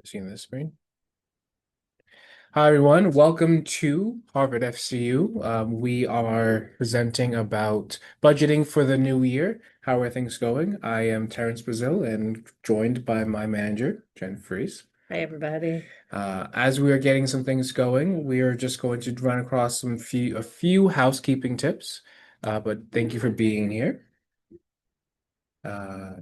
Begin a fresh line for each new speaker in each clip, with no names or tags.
Seeing the screen. Hi, everyone. Welcome to Harvard FCU. We are presenting about budgeting for the new year. How are things going? I am Terrence Brazil and joined by my manager, Jen Fries.
Hi, everybody.
As we are getting some things going, we are just going to run across a few housekeeping tips. But thank you for being here. Uh,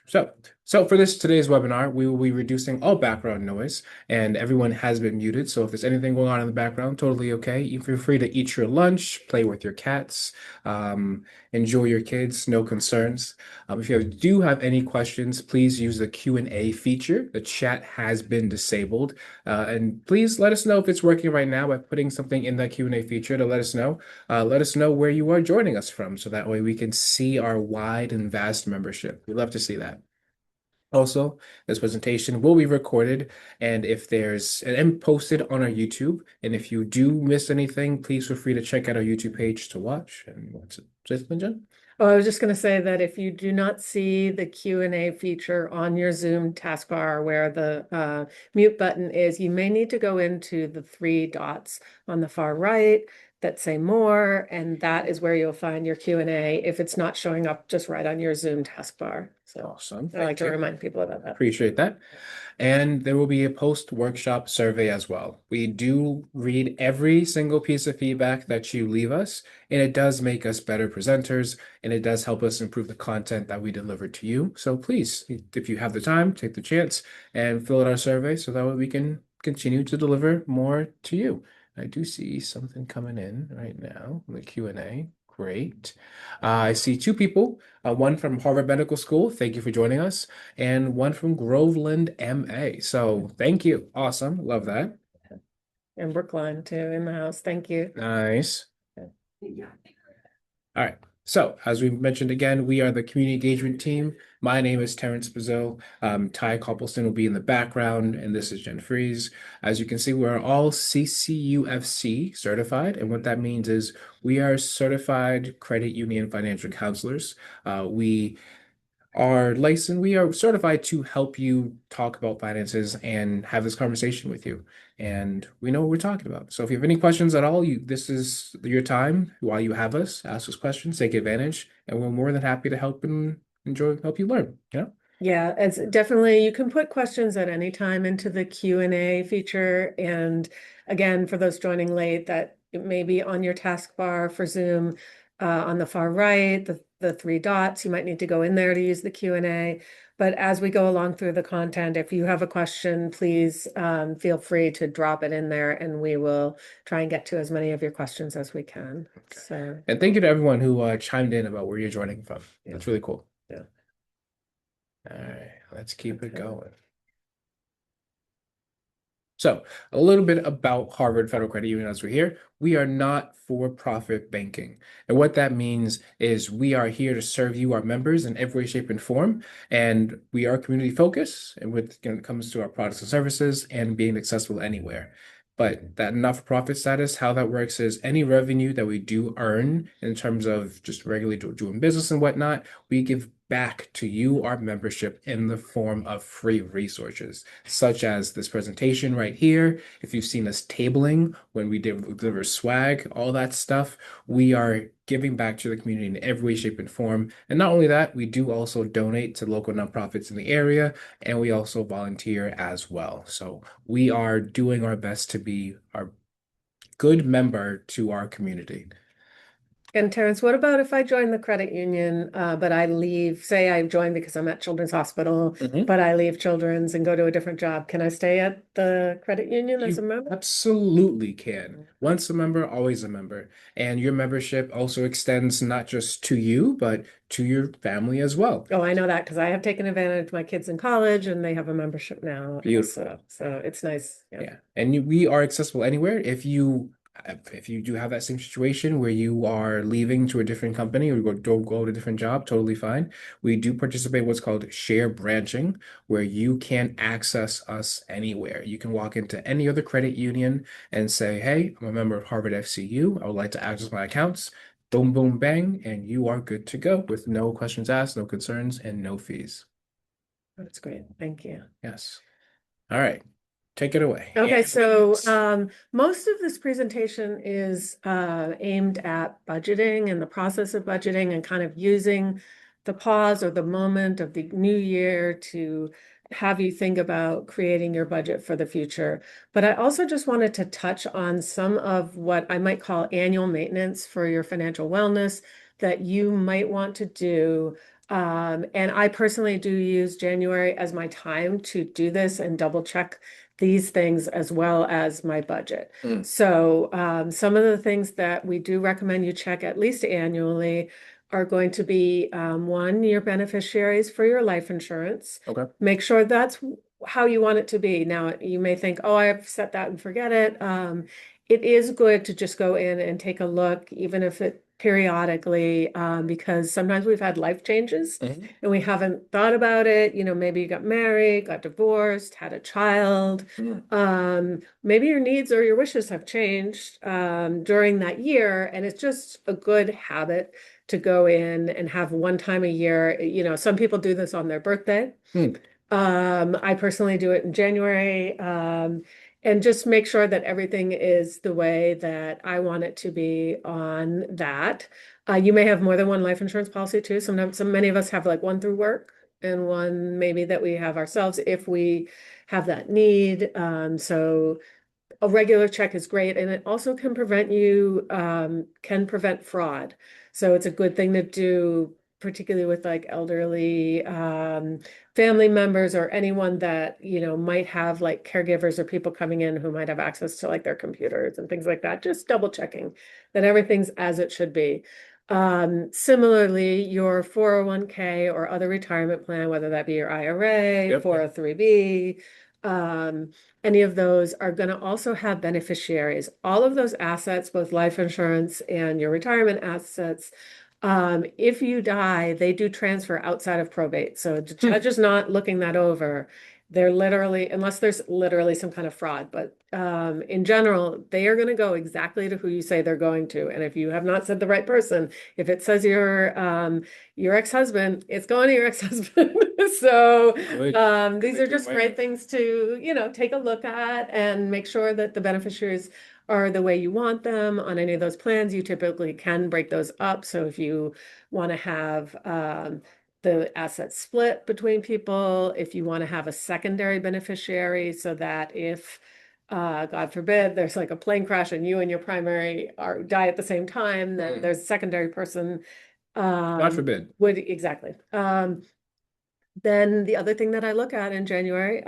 so, so for today's webinar, we will be reducing all background noise, and everyone has been muted. So if there's anything going on in the background, totally okay. You feel free to eat your lunch, play with your cats, enjoy your kids, no concerns. If you do have any questions, please use the Q&A feature. The chat has been disabled, and please let us know if it's working right now by putting something in that Q&A feature to let us know. Let us know where you are joining us from, so that way we can see our wide and vast membership. We'd love to see that. Also, this presentation will be recorded and posted on our YouTube. And if you do miss anything, please feel free to check out our YouTube page to watch. And what's it, Jen?
Oh, I was just going to say that if you do not see the Q&A feature on your Zoom taskbar where the mute button is, you may need to go into the three dots on the far right that say more, and that is where you'll find your Q&A if it's not showing up just right on your Zoom taskbar. So
Awesome.
I like
Thank
to
you.
remind people about that.
Appreciate that. And there will be a post-workshop survey as well. We do read every single piece of feedback that you leave us, and it does make us better presenters, and it does help us improve the content that we deliver to you. So please, if you have the time, take the chance and fill out our survey so that way we can continue to deliver more to you. I do see something coming in right now in the Q&A. Great. I see two people, one from Harvard Medical School. Thank you for joining us, and one from Groveland, MA. So thank you. Awesome. Love that.
And Brookline too in the house. Thank you.
Nice. All right. So, as we mentioned again, we are the community engagement team. My name is Terrence Brazil. Ty Copleston will be in the background, and this is Jen Fries. As you can see, we are all CCUFC certified, and what that means is we are certified credit union financial counselors. We are certified to help you talk about finances and have this conversation with you. And we know what we're talking about. So if you have any questions at all, this is your time while you have us. Ask us questions, take advantage, and we're more than happy to help and help you learn. Yeah.
Yeah, it's definitely, you can put questions at any time into the Q&A feature. And again, for those joining late, that it may be on your taskbar for Zoom on the far right, the three dots, you might need to go in there to use the Q&A. But as we go along through the content, if you have a question, please feel free to drop it in there and we will try and get to as many of your questions as we can. So,
And thank you to everyone who chimed in about where you're joining from.
yeah.
That's really cool.
Yeah.
All right, let's keep it going. So, a little bit about Harvard Federal Credit Union as we're here. We are not for-profit banking. And what that means is we are here to serve you, our members, in every way, shape, and form. And we are community focused and when it comes to our products and services and being accessible anywhere. But that not-for-profit status, how that works is any revenue that we do earn in terms of just regularly doing business and whatnot, we give back to you, our membership, in the form of free resources, such as this presentation right here. If you've seen us tabling when we deliver swag, all that stuff, we are giving back to the community in every way, shape, and form. And not only that, we do also donate to local nonprofits in the area, and we also volunteer as well. So we are doing our best to be a good member to our community.
And Terrence, what about if I join the credit union, but I leave, say I join because I'm at Children's Hospital, but I leave Children's and go to a different job. Can I stay at the credit union as a
You
member?
absolutely can. Once a member, always a member. And your membership also extends not just to you, but to your family as well.
Oh, I know that because I have taken advantage of my kids in college and they have a membership now.
Beautiful.
So it's nice. Yeah.
Yeah. And we are accessible anywhere. If you do have that same situation where you are leaving to a different company or don't go to a different job, totally fine. We do participate in what's called share branching, where you can access us anywhere. You can walk into any other credit union and say, hey, I'm a member of Harvard FCU. I would like to access my accounts. Boom, boom, bang, and you are good to go with no questions asked, no concerns, and no fees.
That's great. Thank you.
Yes. All right. Take it away.
Okay,
And
so
begins.
most of this presentation is aimed at budgeting and the process of budgeting and kind of using the pause or the moment of the new year to have you think about creating your budget for the future. But I also just wanted to touch on some of what I might call annual maintenance for your financial wellness that you might want to do. And I personally do use January as my time to do this and double check these things as well as my budget.
Mm,
So some of the things that we do recommend you check at least annually are going to be one, your beneficiaries for your life insurance.
okay.
Make sure that's how you want it to be. Now, you may think, oh, I've set that and forget it. It is good to just go in and take a look, even if it periodically, because sometimes we've had life changes
Mhm.
and we haven't thought about it. You know, maybe you got married, got divorced, had a child.
Mm,
Maybe your needs or your wishes have changed during that year, and it's just a good habit to go in and have one time a year. You know, some people do this on their birthday.
mm.
I personally do it in January, and just make sure that everything is the way that I want it to be on that. You may have more than one life insurance policy too. Sometimes, many of us have like one through work and one maybe that we have ourselves if we have that need. So a regular check is great, and it also can prevent you, can prevent fraud. So it's a good thing to do, particularly with like elderly family members or anyone that, you know, might have like caregivers or people coming in who might have access to like their computers and things like that. Just double checking that everything's as it should be. Similarly, your 401k or other retirement plan, whether that be your IRA,
Yep.
403b, any of those are going to also have beneficiaries. All of those assets, both life insurance and your retirement assets, if you die, they do transfer outside of probate. So the
Hmm.
judge is not looking that over. They're literally, unless there's literally some kind of fraud, but in general, they are going to go exactly to who you say they're going to. And if you have not said the right person, if it says your ex-husband, it's going to your ex-husband. So
Good.
these are
Good
just
reminder.
great things to, you know, take a look at and make sure that the beneficiaries are the way you want them on any of those plans. You typically can break those up. So if you want to have the assets split between people, if you want to have a secondary beneficiary so that if God forbid, there's like a plane crash and you and your primary are die at the same time, then
Mm.
there's a secondary person
God forbid.
would exactly. Then the other thing that I look at in January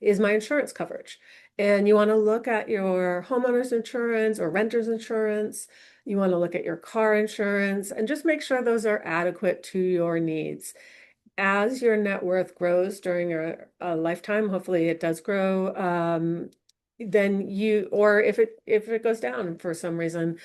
is my insurance coverage. And you want to look at your homeowner's insurance or renter's insurance. You want to look at your car insurance and just make sure those are adequate to your needs. As your net worth grows during your lifetime, hopefully it does grow, then you, or if it goes down for some reason,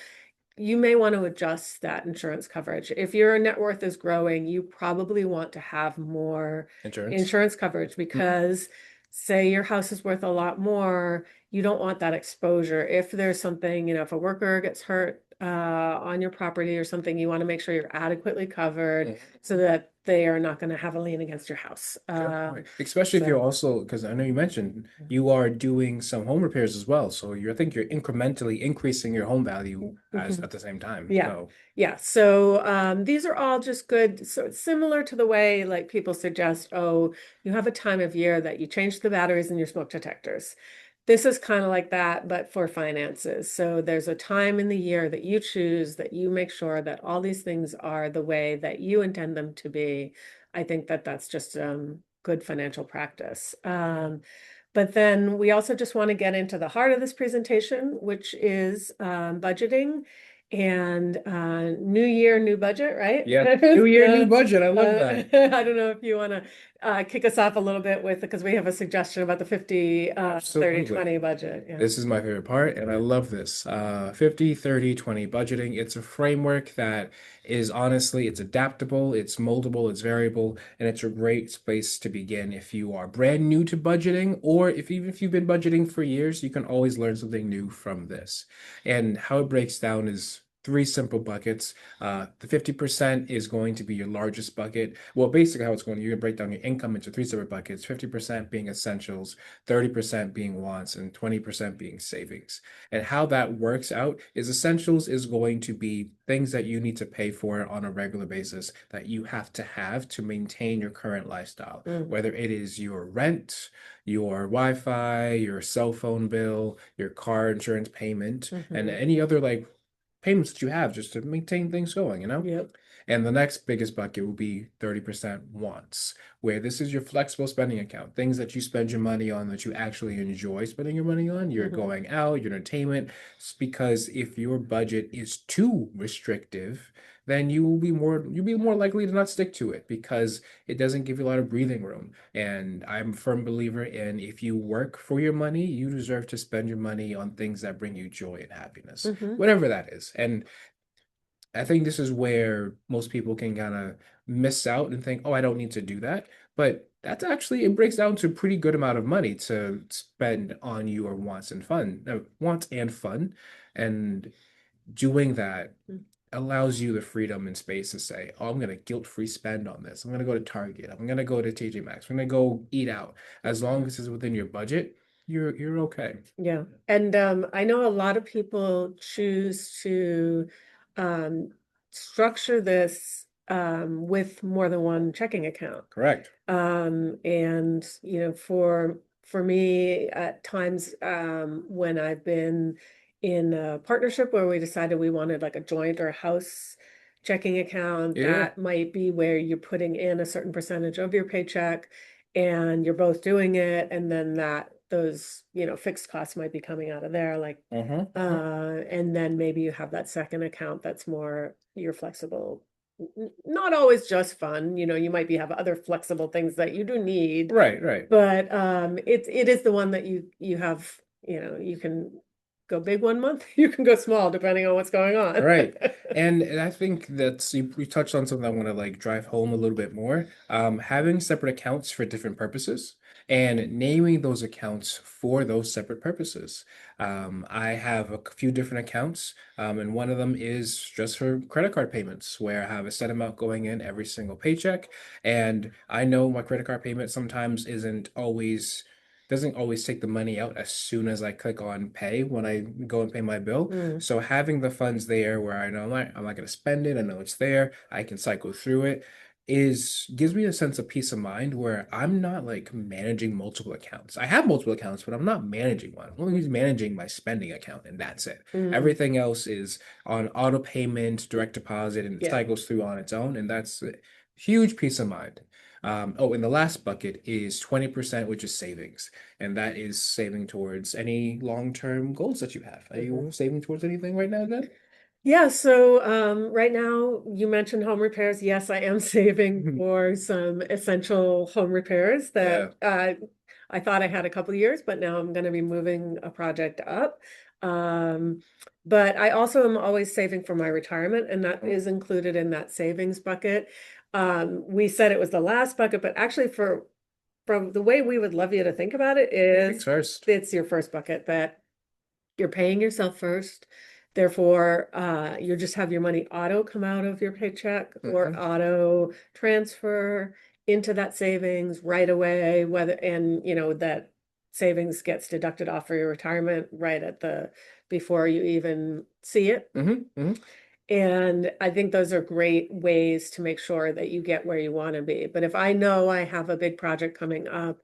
you may want to adjust that insurance coverage. If your net worth is growing, you probably want to have more
Insurance.
insurance coverage
Mhm.
because say your house is worth a lot more, you don't want that exposure. If there's something, you know, if a worker gets hurt on your property or something, you want to make sure you're adequately covered
Mhm.
so that they are not going to have a lien against your house.
Good point. Especially if you're
So
also, because I know you mentioned you are doing some home repairs as well. So I think you're incrementally increasing your home value as
mhm.
at the same time.
Yeah.
So
Yeah. So these are all just good. So it's similar to the way like people suggest, oh, you have a time of year that you change the batteries in your smoke detectors. This is kind of like that, but for finances. So there's a time in the year that you choose that you make sure that all these things are the way that you intend them to be. I think that that's just good financial practice. But then we also just want to get into the heart of this presentation, which is budgeting and new year, new budget, right?
yeah, new year, new
Uh,
budget. I love that.
I don't know if you want to kick us off a little bit with, because we have a suggestion about the 50, 30,
Absolutely.
20 budget. Yeah.
This is my favorite part, and I love this. 50, 30, 20 budgeting. It's a framework that is honestly, it's adaptable, it's moldable, it's variable, and it's a great space to begin if you are brand new to budgeting, or if even if you've been budgeting for years, you can always learn something new from this. And how it breaks down is three simple buckets. The 50% is going to be your largest bucket. Well, basically how it's going, you're going to break down your income into three separate buckets, 50% being essentials, 30% being wants, and 20% being savings. And how that works out is essentials is going to be things that you need to pay for on a regular basis that you have to maintain your current lifestyle,
Mm,
whether it is your rent, your Wi-Fi, your cell phone bill, your car insurance payment, and
mhm.
any other like payments that you have just to maintain things going, you know?
Yep.
And the next biggest bucket will be 30% wants, where this is your flexible spending account, things that you spend your money on that you actually enjoy spending your money on. You're
Mhm.
going out, your entertainment. Because if your budget is too restrictive, then you'll be more likely to not stick to it because it doesn't give you a lot of breathing room. And I'm a firm believer in if you work for your money, you deserve to spend your money on things that bring you joy and happiness,
Mhm.
whatever that is. And I think this is where most people can kind of miss out and think, oh, I don't need to do that. But that's actually, it breaks down to a pretty good amount of money to spend on your wants and fun. And doing that
Mm.
allows you the freedom and space to say, oh, I'm going to guilt-free spend on this. I'm going to go to Target. I'm going to go to TJ Maxx. I'm going to go eat out. As long as it's within your budget, you're okay.
Yeah. And I know a lot of people choose to um, structure this with more than one checking account.
Correct.
And for me, at times when I've been in a partnership where we decided we wanted like a joint or house checking account,
Yeah.
that might be where you're putting in a certain percentage of your paycheck and you're both doing it, and then that those, fixed costs might be coming out of there, like
Uh-huh.
and then maybe you have that second account that's more your flexible, not always just fun, you might be have other flexible things that you do need,
Right, right.
but it is the one that you have, you can go big one month, you can go small depending on what's going on.
Right. And I think that's you touched on something I want to like drive home a little bit more. Having separate accounts for different purposes and naming those accounts for those separate purposes. I have a few different accounts, and one of them is just for credit card payments, where I have a set amount going in every single paycheck. And I know my credit card payment sometimes isn't always doesn't always take the money out as soon as I click on pay when I go and pay my bill.
Mm,
So having the funds there where I know I'm not going to spend it, I know it's there, I can cycle through it, is gives me a sense of peace of mind where I'm not like managing multiple accounts. I have multiple accounts, but I'm not managing one. I'm only managing my spending account, and that's it.
mm,
Everything else is on auto payment, direct deposit, and it
yeah.
cycles through on its own, and that's a huge peace of mind. Oh, and the last bucket is 20%, which is savings. And that is saving towards any long-term goals that you have. Are you
Mhm.
saving towards anything right now, Jen?
Yeah, so right now you mentioned home repairs. Yes, I am saving
Mhm.
for some essential home repairs
Yeah.
that I thought I had a couple of years, but now I'm going to be moving a project up. Um, but I also am always saving for my retirement, and that is included in that savings bucket. We said it was the last bucket, but actually, from the way we would love you to think about it,
Thanks
is
first.
it's your first bucket that you're paying yourself first. Therefore, you just have your money auto come out of your paycheck or
Hmm.
auto transfer into that savings right away, and that savings gets deducted off for your retirement right at the before you even see it.
Hmm.
And I think those are great ways to make sure that you get where you want to be. But if I know I have a big project coming up,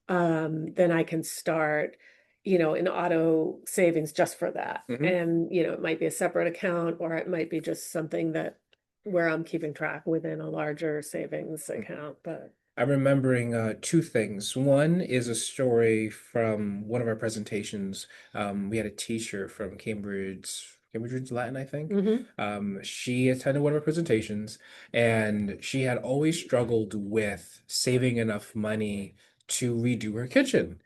then I can start, in auto savings just for that.
Hmm.
And, it might be a separate account, or it might be just something that where I'm keeping track within a larger savings account. But
I'm remembering two things. One is a story from one of our presentations. We had a teacher from Cambridge Latin, I think.
mhm.
She attended one of our presentations, and she had always struggled with saving enough money to redo her kitchen.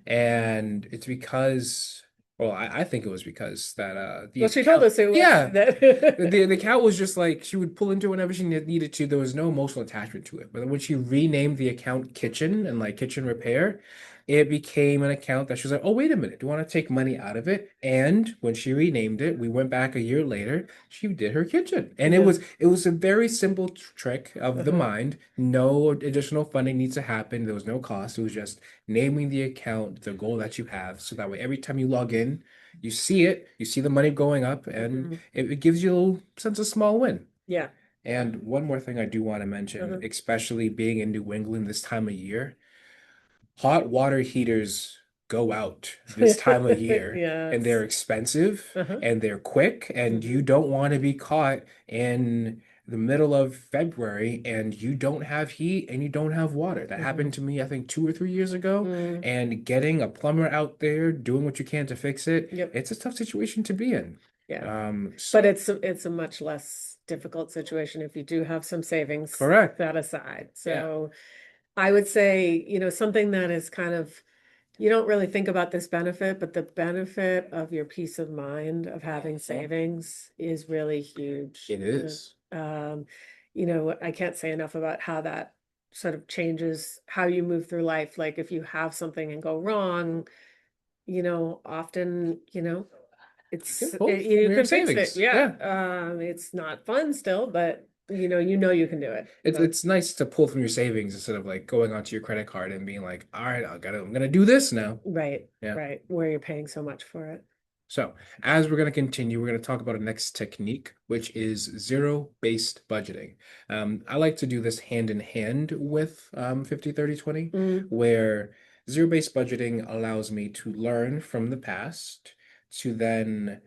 And it's because, well, I think it was because that the
Well, she told
account,
us it was
yeah,
that.
the account was just like she would pull into it whenever she needed to. There was no emotional attachment to it. But when she renamed the account kitchen and like kitchen repair, it became an account that she was like, oh, wait a minute, do you want to take money out of it? And when she renamed it, we went back a year later, she did her kitchen. And
Yeah.
it was a very simple trick of the
Uh-huh.
mind. No additional funding needs to happen. There was no cost. It was just naming the account, the goal that you have. So that way, every time you log in, you see it, you see the money going up, and
Mhm.
it gives you a little sense of small win.
Yeah.
And one more thing I do want to mention,
Uh-huh.
especially being in New England this time of year, hot water heaters go out this time of year and they're
Yes.
expensive
Uh-huh.
and they're quick and you
Hmm.
don't want to be caught in the middle of February and you don't have heat and you don't have water. That happened
Hmm.
to me, I think 2 or 3 years ago.
Mm.
And getting a plumber out there, doing what you can to fix it,
Yep.
it's a tough situation to be in.
Yeah. But
So
it's a much less difficult situation if you do have some savings
correct.
set aside.
Yeah.
So I would say, something that is kind of, you don't really think about this benefit, but the benefit of your peace of mind of having savings is really huge.
It is.
I can't say enough about how that sort of changes how you move through life. Like if you have something and go wrong, often,
You can
it's
pull from
you
your
can fix it.
savings.
Yeah.
Yeah.
It's not fun still, but you can do it. So,
It's nice to pull from your savings instead of like going onto your credit card and being like, all right, I'm gonna do this now.
right,
Yeah.
right, where you're paying so much for it.
So as we're gonna continue, we're gonna talk about a next technique, which is zero-based budgeting. I like to do this hand in hand with 50, 30, 20,
Mm,
where zero-based budgeting allows me to learn from the past to then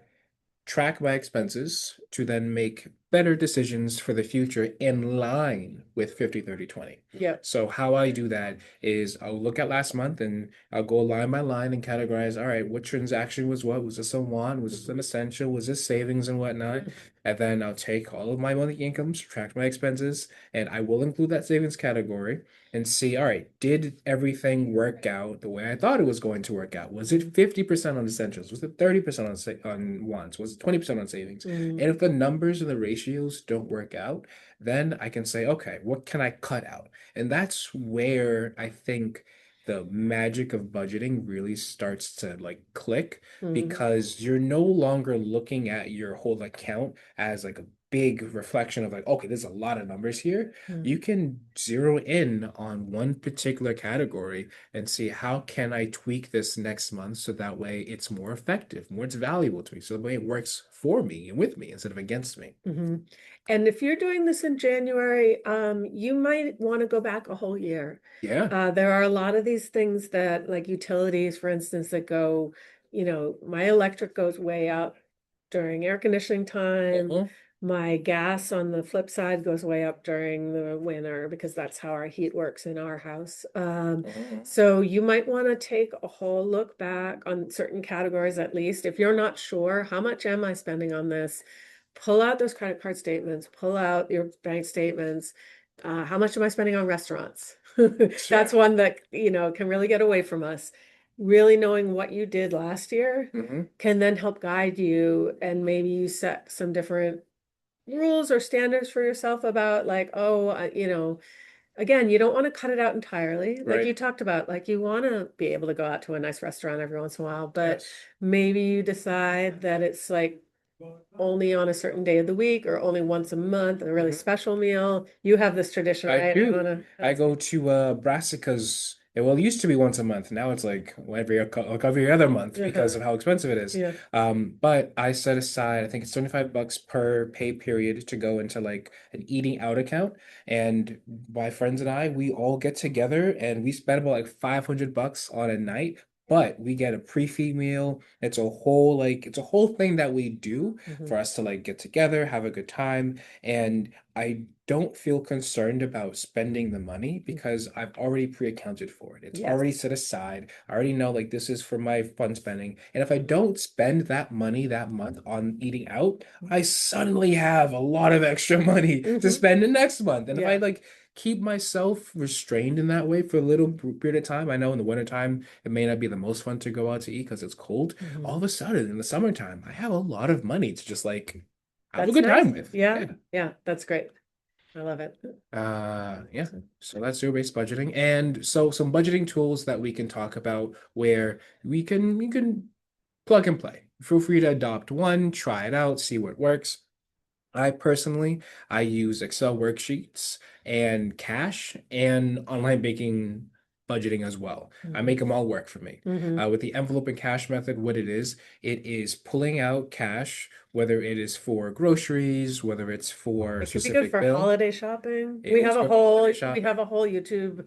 track my expenses to then make better decisions for the future in line with 50, 30, 20.
yep.
So how I do that is I'll look at last month and I'll go line by line and categorize, all right, what transaction was what? Was this a want? Was this an essential? Was this savings and whatnot?
Mhm.
And then I'll take all of my monthly income, subtract my expenses, and I will include that savings category and see, all right, did everything work out the way I thought it was going to work out? Was it 50% on essentials? Was it 30% on wants? Was it 20% on savings?
Mm,
And if the numbers and the ratios don't work out, then I can say, okay, what can I cut out? And that's where I think the magic of budgeting really starts to like click
mm,
because you're no longer looking at your whole account as like a big reflection of like, okay, there's a lot of numbers here.
mm.
You can zero in on one particular category and see how can I tweak this next month so that way it's more effective, more it's valuable to me, so the way it works for me and with me instead of against me.
Mhm. And if you're doing this in January, you might want to go back a whole year.
Yeah.
There are a lot of these things that, like utilities, for instance, that go, my electric goes way up during air conditioning time.
Uh-huh.
My gas on the flip side goes way up during the winter because that's how our heat works in our house.
Uh-huh.
So you might want to take a whole look back on certain categories at least. If you're not sure, how much am I spending on this? Pull out those credit card statements, pull out your bank statements. How much am I spending on restaurants? That's
Sure.
one that, can really get away from us. Really knowing what you did last year
Hmm.
can then help guide you, and maybe you set some different rules or standards for yourself about like, oh, again, you don't want to cut it out entirely. Like you
Right.
talked about, like you want to be able to go out to a nice restaurant every once in a while, but
Yes.
maybe you decide that it's like only on a certain day of the week or only once a month, a really
Hmm.
special meal. You have this tradition,
I
right? I
do.
wanna,
I
that's
go to Brassica's. Well, it used to be once a month. Now it's like like every other month because
uh-huh.
of how expensive it is.
Yeah.
But I set aside, I think it's $25 per pay period to go into like an eating out account. And my friends and I, we all get together and we spend about like $500 on a night. But we get a pre-feed meal. It's a whole thing that we do
Hmm.
for us to like get together, have a good time. And I don't feel concerned about spending the money because I've already pre-accounted for it. It's
Yes.
already set aside. I already know like this is for my fun spending. And if I don't spend that money that month on eating out, I suddenly have a lot of extra money to
Hmm.
spend the next month. And if I
Yeah.
like keep myself restrained in that way for a little period of time, I know in the wintertime it may not be the most fun to go out to eat because it's cold. All
Hmm.
of a sudden in the summertime, I have a lot of money to just like have a
That's
good
nice.
time with.
Yeah.
Yeah.
Yeah. That's great. I love it.
Yeah, so that's zero-based budgeting. And so some budgeting tools that we can talk about where we can plug and play. Feel free to adopt one, try it out, see what works. I personally, I use Excel worksheets and cash and online banking budgeting as well. I
Mhm.
make them all work for me.
Mhm.
With the envelope and cash method, what it is pulling out cash, whether it is for groceries, whether it's for a
It could be good
specific
for
bill.
holiday shopping.
It is good for holiday
We
shopping.
have a whole YouTube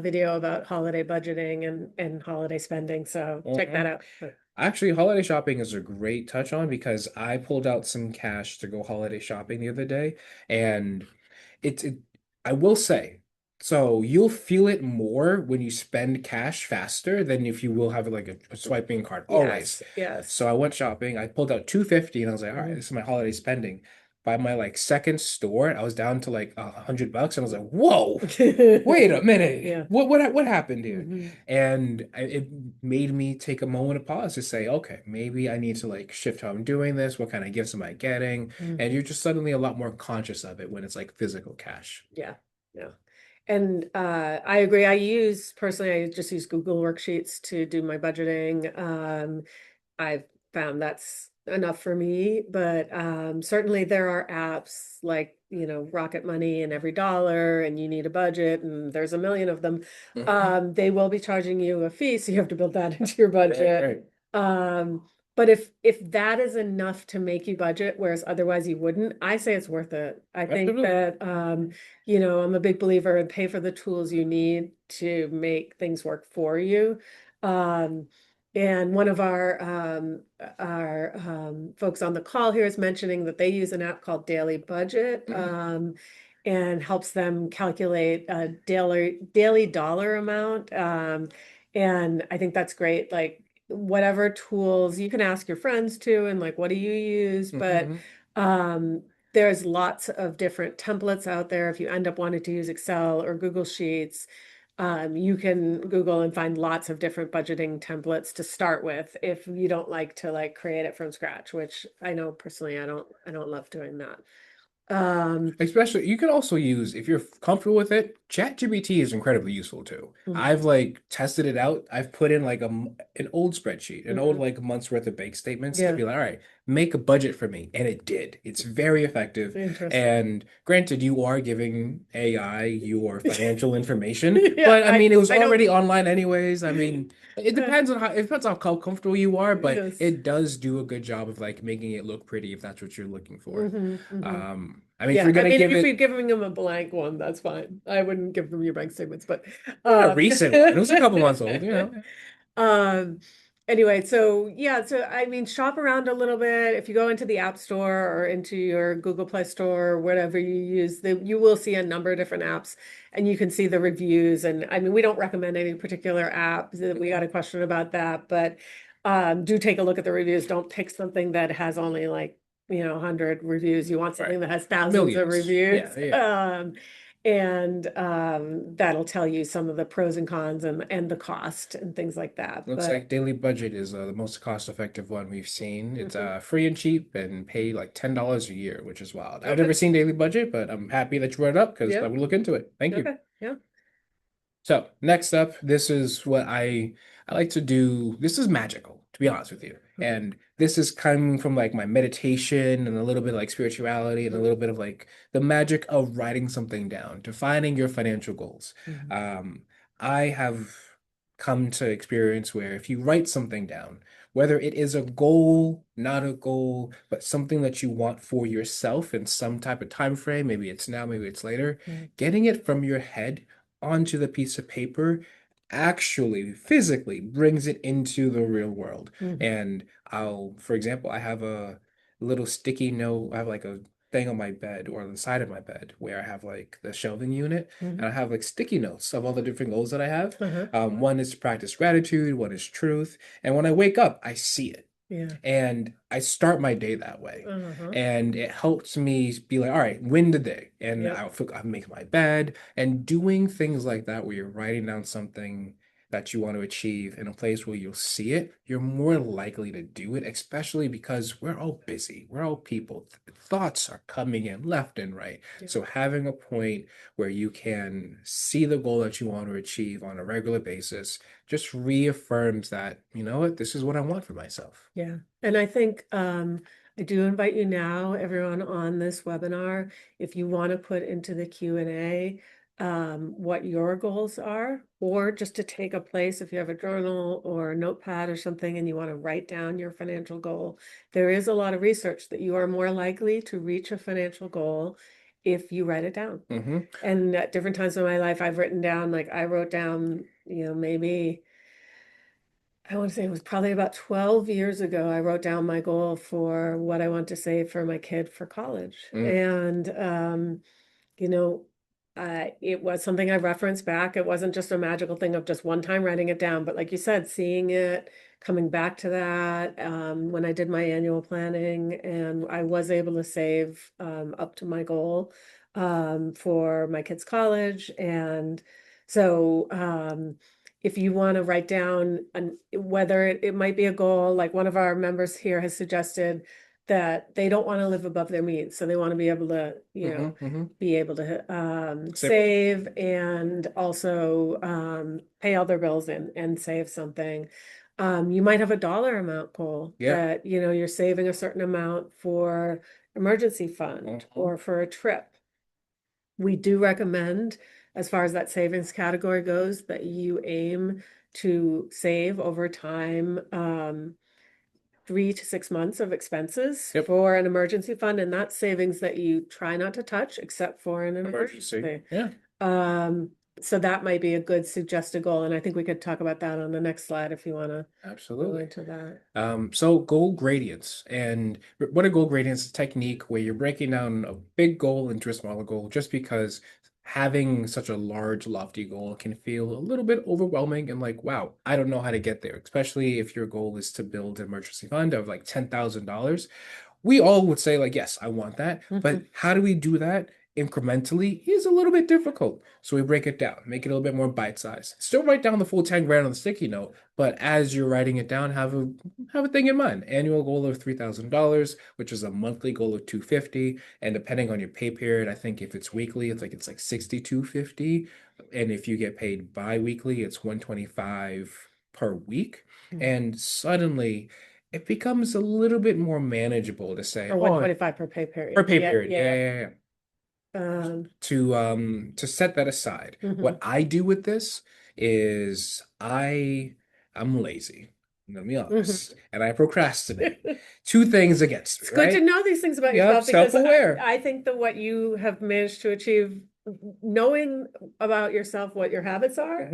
video about holiday budgeting and holiday spending, so check that
Mhm.
out. But
Actually, holiday shopping is a great touch on because I pulled out some cash to go holiday shopping the other day, and it I will say, so you'll feel it more when you spend cash faster than if you will have like a swiping card always.
yes, yes.
So I went shopping, I pulled out 250 and I was like, all right,
Mhm.
this is my holiday spending. By my like second store, I was down to like $100 and I was like, whoa, wait a minute.
Yeah.
What happened here?
Hmm.
And it made me take a moment of pause to say, okay, maybe I need to like shift how I'm doing this. What kind of gifts am I getting? And
Hmm.
you're just suddenly a lot more conscious of it when it's like physical cash.
Yeah. Yeah. And I agree. I just use Google Worksheets to do my budgeting. I've found that's enough for me, but certainly there are apps like, Rocket Money and Every Dollar, and you need a budget, and there's a million of them.
Mhm.
They will be charging you a fee, so you have to build that into your
Right,
budget.
right.
Um, but if that is enough to make you budget, whereas otherwise you wouldn't, I say it's worth it. I think
Absolutely.
that I'm a big believer in pay for the tools you need to make things work for you. Um, and one of our folks on the call here is mentioning that they use an app called Daily Budget,
Mhm.
and helps them calculate a daily dollar amount. And I think that's great. Like whatever tools you can ask your friends too, and like, what do you use? But
Mhm.
um, there's lots of different templates out there. If you end up wanting to use Excel or Google Sheets, you can Google and find lots of different budgeting templates to start with if you don't like to like create it from scratch, which I know personally I don't love doing that. Um,
Especially, you can also use, if you're comfortable with it, ChatGPT is incredibly useful too. I've
mhm,
like tested it out. I've put in like an old spreadsheet, an old
mhm.
like month's worth of bank statements to
Yeah,
be like, all right, make a budget for me. And it did. It's very effective.
interesting.
And granted, you are giving AI your financial information,
Yeah,
but I mean, it was
I don't.
already online anyways. I mean, it depends on how comfortable you are, but
Yes.
it does do a good job of like making it look pretty if that's what you're looking for.
Hmm. Hmm.
I mean, if
Yeah,
you're
I
gonna
mean,
give
if you're
it
giving them a blank one, that's fine. I wouldn't give them your bank statements, but
not a
um,
recent one, it was a couple months old, you know.
um, anyway, so yeah, so I mean, shop around a little bit. If you go into the App Store or into your Google Play Store or whatever you use, you will see a number of different apps, and you can see the reviews. And I mean, we don't recommend any particular app. We got
Mhm.
a question about that, but do take a look at the reviews. Don't pick something that has only like 100 reviews. You want
Right.
something that has thousands of
Millions.
reviews.
Yeah, yeah.
And that'll tell you some of the pros and cons and the cost and things like that.
Looks
But
like Daily Budget is the most cost-effective one we've seen. It's
mhm.
free and cheap and pay like $10 a year, which is wild. I've
Okay.
never seen Daily Budget, but I'm happy that you brought it up because I
Yeah.
would look into it. Thank you.
Okay. Yeah.
So next up, this is what I like to do. This is magical, to be honest with you.
Okay.
And this is coming from like my meditation and a little bit like spirituality and a little bit of like the magic of writing something down, defining your financial goals.
Mhm.
Um, I have come to experience where if you write something down, whether it is a goal, not a goal, but something that you want for yourself in some type of time frame, maybe it's now, maybe it's later,
Mhm.
getting it from your head onto the piece of paper actually physically brings it into the real world.
Mhm.
And for example, I have a little sticky note. I have like a thing on my bed or on the side of my bed where I have like the shelving unit and
Mhm.
I have like sticky notes of all the different goals that I have.
Uh-huh.
One is to practice gratitude, one is truth. And when I wake up, I see it.
Yeah.
And I start my day that way.
Uh-huh.
And it helps me be like, all right, win the day. And
Yep.
I make my bed and doing things like that where you're writing down something that you want to achieve in a place where you'll see it, you're more likely to do it, especially because we're all busy. We're all people. Thoughts are coming in left and right.
Yeah.
So having a point where you can see the goal that you want to achieve on a regular basis just reaffirms that, you know what, this is what I want for myself.
Yeah. And I think I do invite you now, everyone on this webinar, if you want to put into the Q&A what your goals are, or just to take a place if you have a journal or a notepad or something and you want to write down your financial goal. There is a lot of research that you are more likely to reach a financial goal if you write it down. And at different times in my life, I've written down, like I wrote down, maybe I want to say it was probably about 12 years ago, I wrote down my goal for what I want to save for my kid for college.
Mm,
And, you know, it was something I referenced back. It wasn't just a magical thing of just one time writing it down, but like you said, seeing it, coming back to that, when I did my annual planning, and I was able to save up to my goal for my kids' college. And so, if you want to write down whether it might be a goal, like one of our members here has suggested that they don't want to live above their means. So they want to be able to, be able to
Sip.
save and also pay all their bills and save something. You might have a dollar amount goal
Yeah.
that, you're saving a certain amount for emergency fund or for a trip. We do recommend, as far as that savings category goes, that you aim to save over time 3 to 6 months of expenses
Yep.
for an emergency fund, and that's savings that you try not to touch except for an emergency.
Yeah.
So that might be a good suggested goal, and I think we could talk about that on the next slide if you want to go
Absolutely.
into that.
So goal gradients. And what a goal gradient is a technique where you're breaking down a big goal into a smaller goal just because having such a large, lofty goal can feel a little bit overwhelming and like, wow, I don't know how to get there, especially if your goal is to build an emergency fund of like $10,000. We all would say like, yes, I want that, but how do we do that incrementally is a little bit difficult. So we break it down, make it a little bit more bite-sized. Still write down the full 10 grand on the sticky note, but as you're writing it down, have a thing in mind. Annual goal of $3,000, which is a monthly goal of 250, and depending on your pay period, I think if it's weekly, it's like 6250, and if you get paid bi-weekly, it's 125 per week. And suddenly it becomes a little bit more manageable to say,
Or
oh,
125 per pay period.
per pay period. Yeah. To set that aside, what I do with this is I'm lazy. I'm gonna be honest, and I procrastinate. Two things against me,
It's good to
right?
know these things about
Yep,
yourself because
self-aware.
I think that what you have managed to achieve, knowing about yourself, what your habits are,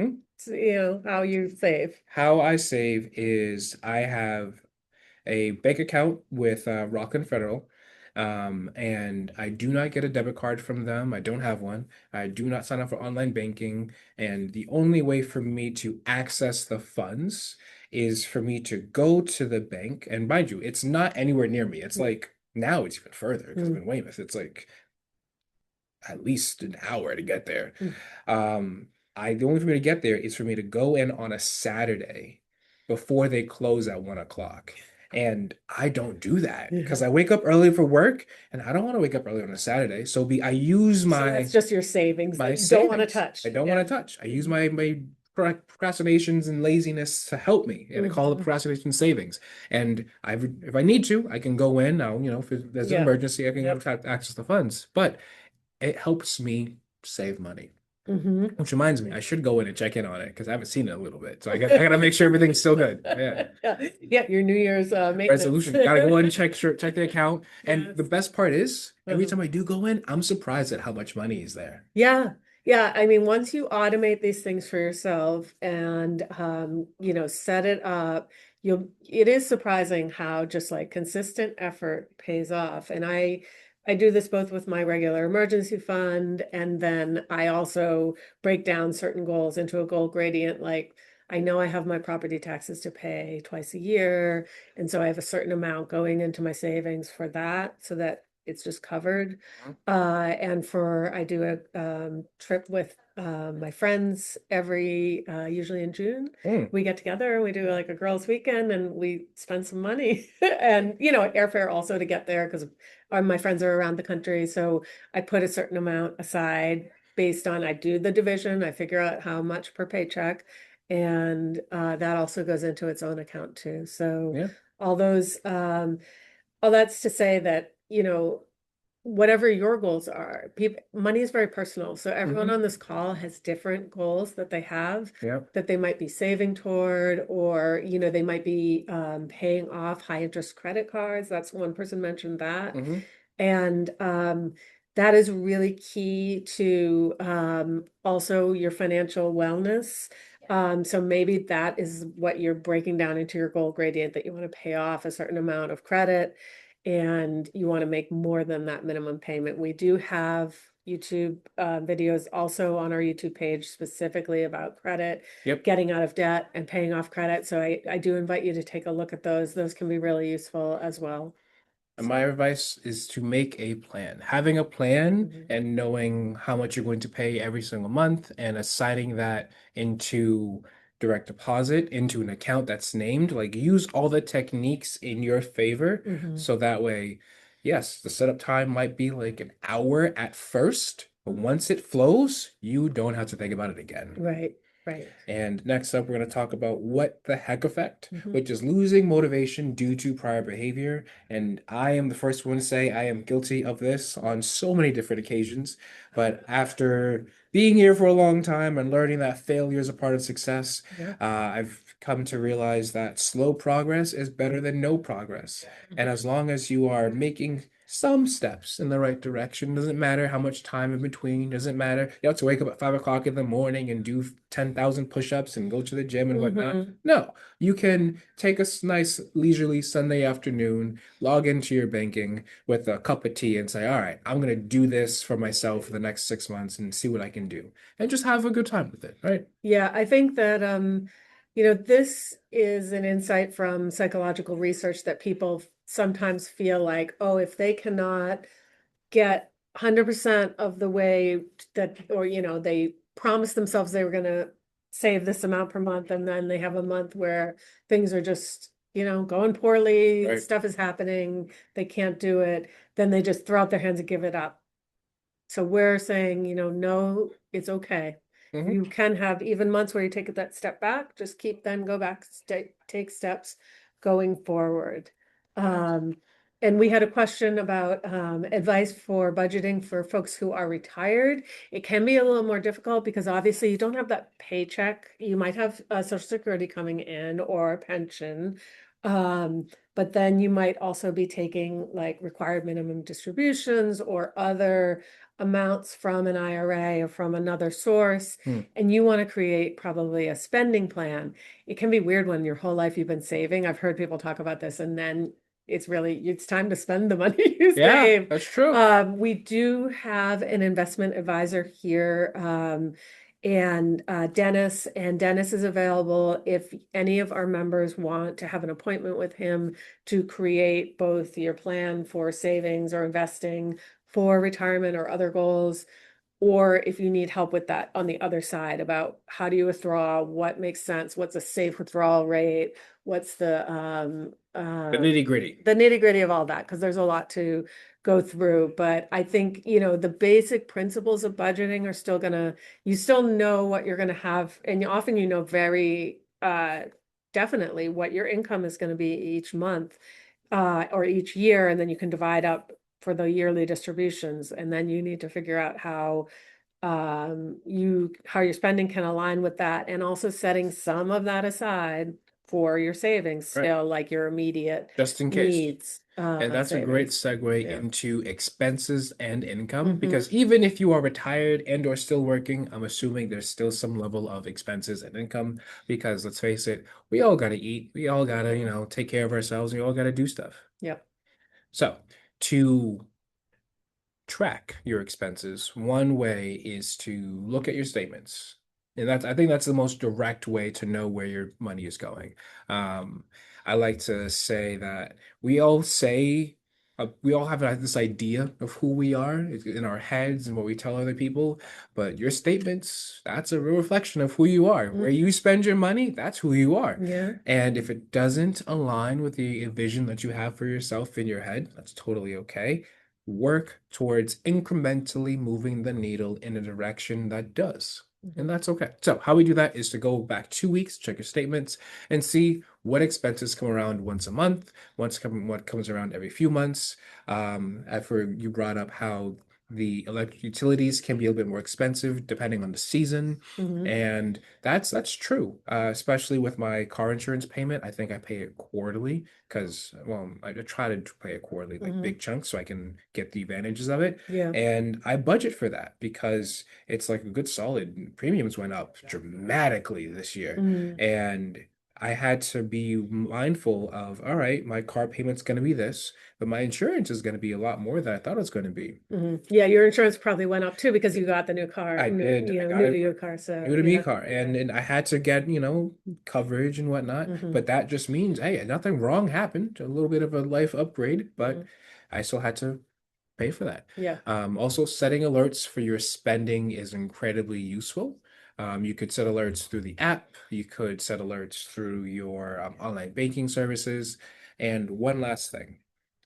how you save.
How I save is I have a bank account with Rockland Federal. And I do not get a debit card from them. I don't have one. I do not sign up for online banking. And the only way for me to access the funds is for me to go to the bank. And mind you, it's not anywhere near me. It's like now it's even further because I'm in Weymouth. It's like at least an hour to get there. The only for me to get there is for me to go in on a Saturday before they close at 1 o'clock. And I don't do that because I wake up early for work and I don't want to wake up early on a Saturday. So I use
So that's just your savings that you don't want to touch.
I don't want to touch. I use my procrastinations and laziness to help me, and I call it procrastination savings. And if I need to, I can go in now. If there's an emergency, I can go access the funds. But it helps me save money. Which reminds me, I should go in and check in on it because I haven't seen it in a little bit. So I gotta make sure everything's still good.
Yeah, your New Year's maintenance
resolution. Gotta go in and check the account. And the
Yes.
best part is, every time I do go in, I'm surprised at how much money is there.
Yeah. Yeah. I mean, once you automate these things for yourself and set it up, it is surprising how just like consistent effort pays off. And I do this both with my regular emergency fund, and then I also break down certain goals into a goal gradient. Like I know I have my property taxes to pay twice a year, and so I have a certain amount going into my savings for that, so that it's just covered.
Mhm.
And I do a trip with my friends every usually in June.
Mm,
We get together and we do like a girls' weekend and we spend some money and airfare also to get there because my friends are around the country. So I put a certain amount aside based on I do the division, I figure out how much per paycheck, and that also goes into its own account too. So
yeah.
all those all that's to say that, whatever your goals are, people, money is very personal. So everyone
Hmm.
on this call has different goals that they have
Yeah.
that they might be saving toward, or, they might be paying off high interest credit cards. That's one person mentioned that.
Hmm.
And that is really key to also your financial wellness. So maybe that is what you're breaking down into your goal gradient, that you want to pay off a certain amount of credit and you want to make more than that minimum payment. We do have YouTube videos also on our YouTube page specifically about credit,
Yep.
getting out of debt and paying off credit. So I do invite you to take a look at those. Those can be really useful as well.
And my advice is to make a plan. Having a plan
Mhm.
and knowing how much you're going to pay every single month and assigning that into direct deposit into an account that's named, like use all the techniques in your favor.
Mhm.
So that way, yes, the setup time might be like an hour at first, but once it flows, you don't have to think about it again.
Right, right.
And next up, we're going to talk about what the heck effect,
Mhm.
which is losing motivation due to prior behavior. And I am the first one to say I am guilty of this on so many different occasions. But after being here for a long time and learning that failure is a part of success,
Yeah.
I've come to realize that slow progress is better than no progress. And
Mhm.
as long as you are making some steps in the right direction, doesn't matter how much time in between, doesn't matter. You have to wake up at 5 o'clock in the morning and do 10,000 push-ups and go to the gym and whatnot.
Mhm.
No, you can take a nice leisurely Sunday afternoon, log into your banking with a cup of tea and say, all right, I'm going to do this for myself for the next 6 months and see what I can do. And just have a good time with it, right?
Yeah, I think that this is an insight from psychological research that people sometimes feel like, oh, if they cannot get 100% of the way that, or they promised themselves they were going to save this amount per month, and then they have a month where things are just, going poorly,
Right.
stuff is happening, they can't do it, then they just throw out their hands and give it up. So we're saying, no, it's okay.
Hmm.
You can have even months where you take that step back, just then go back, take steps going forward. Um, and we had a question about advice for budgeting for folks who are retired. It can be a little more difficult because obviously you don't have that paycheck. You might have Social Security coming in or a pension. But then you might also be taking like required minimum distributions or other amounts from an IRA or from another source,
Hmm.
and you want to create probably a spending plan. It can be weird when your whole life you've been saving. I've heard people talk about this, and then it's time to spend the money you
Yeah,
save.
that's true.
We do have an investment advisor here, and Dennis is available if any of our members want to have an appointment with him to create both your plan for savings or investing for retirement or other goals, or if you need help with that on the other side about how do you withdraw, what makes sense, what's a safe withdrawal rate, what's
The nitty-gritty.
the nitty gritty of all that, because there's a lot to go through. But I think, the basic principles of budgeting are still you still know what you're gonna have, and often very definitely what your income is gonna be each month or each year, and then you can divide up for the yearly distributions, and then you need to figure out how your spending can align with that, and also setting some of that aside for your savings
Right.
still, like your immediate
Just in case.
needs
And that's a great
savings.
segue
Yeah.
into expenses and income
Hmm.
because even if you are retired and or still working, I'm assuming there's still some level of expenses and income because let's face it, we all got to eat. We all got to, take care of ourselves. We all got to do stuff.
Yep.
So, to track your expenses, one way is to look at your statements. And I think that's the most direct way to know where your money is going. I like to say that we all say we all have this idea of who we are in our heads and what we tell other people, but your statements, that's a real reflection of who you are. Where
Mhm.
you spend your money, that's who you are.
Yeah.
And if it doesn't align with the vision that you have for yourself in your head, that's totally okay. Work towards incrementally moving the needle in a direction that does. And
Mhm.
that's okay. So, how we do that is to go back 2 weeks, check your statements, and see what expenses come around once a month, what comes around every few months. After you brought up how the electric utilities can be a little bit more expensive depending on the season,
Mhm.
and that's true. Especially with my car insurance payment, I think I pay it quarterly because, well, I try to pay it quarterly, like
Mhm.
big chunks, so I can get the advantages of it.
Yeah.
And I budget for that because it's like a good solid premiums went up dramatically this year,
Mhm.
and I had to be mindful of, all right, my car payment's going to be this, but my insurance is going to be a lot more than I thought it was going to be.
Mhm. Yeah, your insurance probably went up too because you got the new car,
I did. I got
new to
it
your car. So
new to me
yeah.
car, and I had to get, coverage and whatnot.
Hmm.
But that just means, hey, nothing wrong happened. A little bit of a life upgrade, but
Hmm.
I still had to pay for that.
Yeah.
Also, setting alerts for your spending is incredibly useful. You could set alerts through the app. You could set alerts through your online banking services. And one last thing,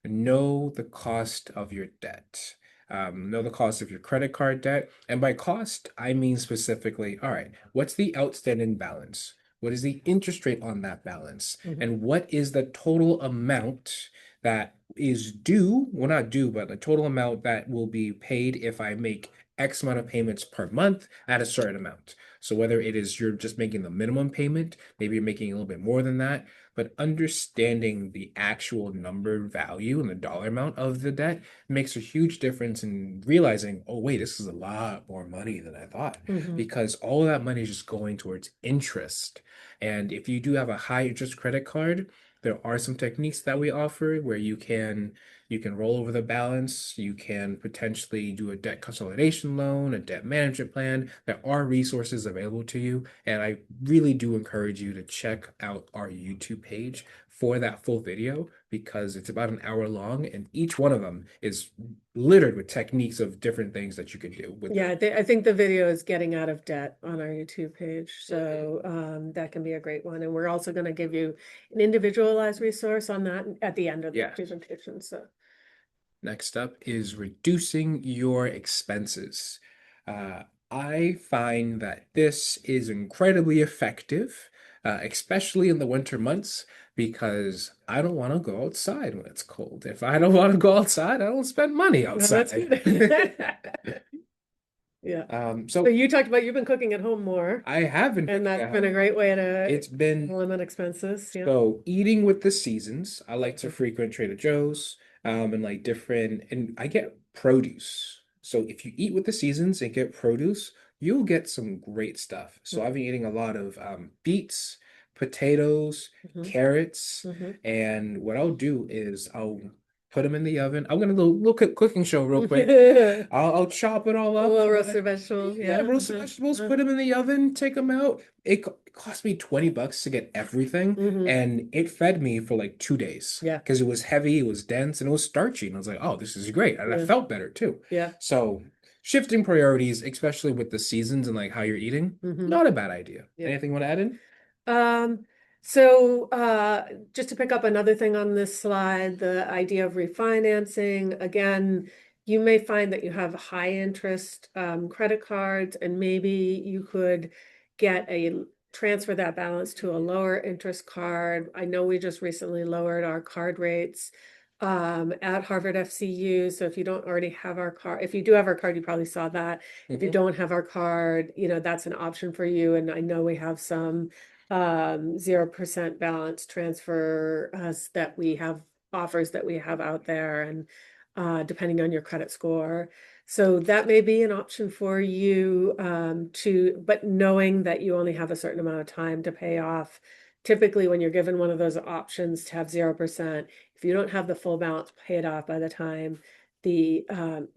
know the cost of your debt. Know the cost of your credit card debt. And by cost, I mean specifically, all right, what's the outstanding balance? What is the interest rate on that balance?
Hmm.
And what is the total amount that is due, well, not due, but the total amount that will be paid if I make X amount of payments per month at a certain amount. So whether it is you're just making the minimum payment, maybe you're making a little bit more than that, but understanding the actual number value and the dollar amount of the debt makes a huge difference in realizing, oh, wait, this is a lot more money than I thought,
Hmm.
because all of that money is just going towards interest. And if you do have a high interest credit card, there are some techniques that we offer where you can roll over the balance, you can potentially do a debt consolidation loan, a debt management plan. There are resources available to you, and I really do encourage you to check out our YouTube page for that full video because it's about an hour long, and each one of them is littered with techniques of different things that you can do with
Yeah,
the.
I think the video is getting out of debt on our YouTube page.
Mhm.
So that can be a great one. And we're also going to give you an individualized resource on that at the end of the
Yes.
presentation. So
Next up is reducing your expenses. Uh, I find that this is incredibly effective, especially in the winter months, because I don't want to go outside when it's cold. If I don't want to go outside, I don't spend money
no, that's
outside.
good. Yeah. So
So
you talked about you've been cooking at home more,
I have been
and
cooking
that's
at
been a
home.
great way to
It's been
limit expenses. Yeah.
So eating with the seasons, I like to frequent Trader Joe's, and like different, and I get produce. So if you eat with the seasons and get produce, you'll get some great stuff. So I've been eating a lot of beets, potatoes,
Mm-hmm.
carrots,
Mm-hmm.
and what I'll do is I'll put them in the oven. I'm gonna look at cooking show real quick.
A
I'll chop it all up.
little roasted vegetable.
Yeah,
Yeah.
roasted vegetables, put them in the oven, take them out. It cost me $20 to get everything,
Mm-hmm.
and it fed me for like 2 days
Yeah.
because it was heavy, it was dense, and it was starchy. And I was like, oh, this is great. And I
Yeah.
felt better too.
Yeah.
So shifting priorities, especially with the seasons and like how you're eating,
Mm-hmm.
not a bad idea.
Yeah.
Anything you want to add in?
Um, so just to pick up another thing on this slide, the idea of refinancing, again, you may find that you have high interest credit cards, and maybe you could get a transfer that balance to a lower interest card. I know we just recently lowered our card rates at Harvard FCU. So if you don't already have our card, if you do have our card, you probably saw that. If you
Mhm.
don't have our card, that's an option for you. And I know we have some 0% balance transfer that we have offers that we have out there, and depending on your credit score. So that may be an option for you but knowing that you only have a certain amount of time to pay off. Typically, when you're given one of those options to have 0%, if you don't have the full balance paid off by the time the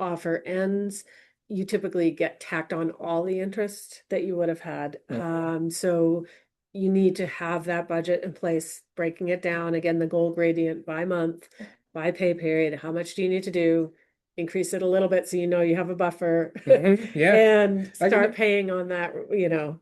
offer ends, you typically get tacked on all the interest that you would have had.
Mhm.
So you need to have that budget in place, breaking it down, again, the goal gradient by month, by pay period, how much do you need to do? Increase it a little bit so you know you have a buffer
Yeah.
and
Like
start paying on that,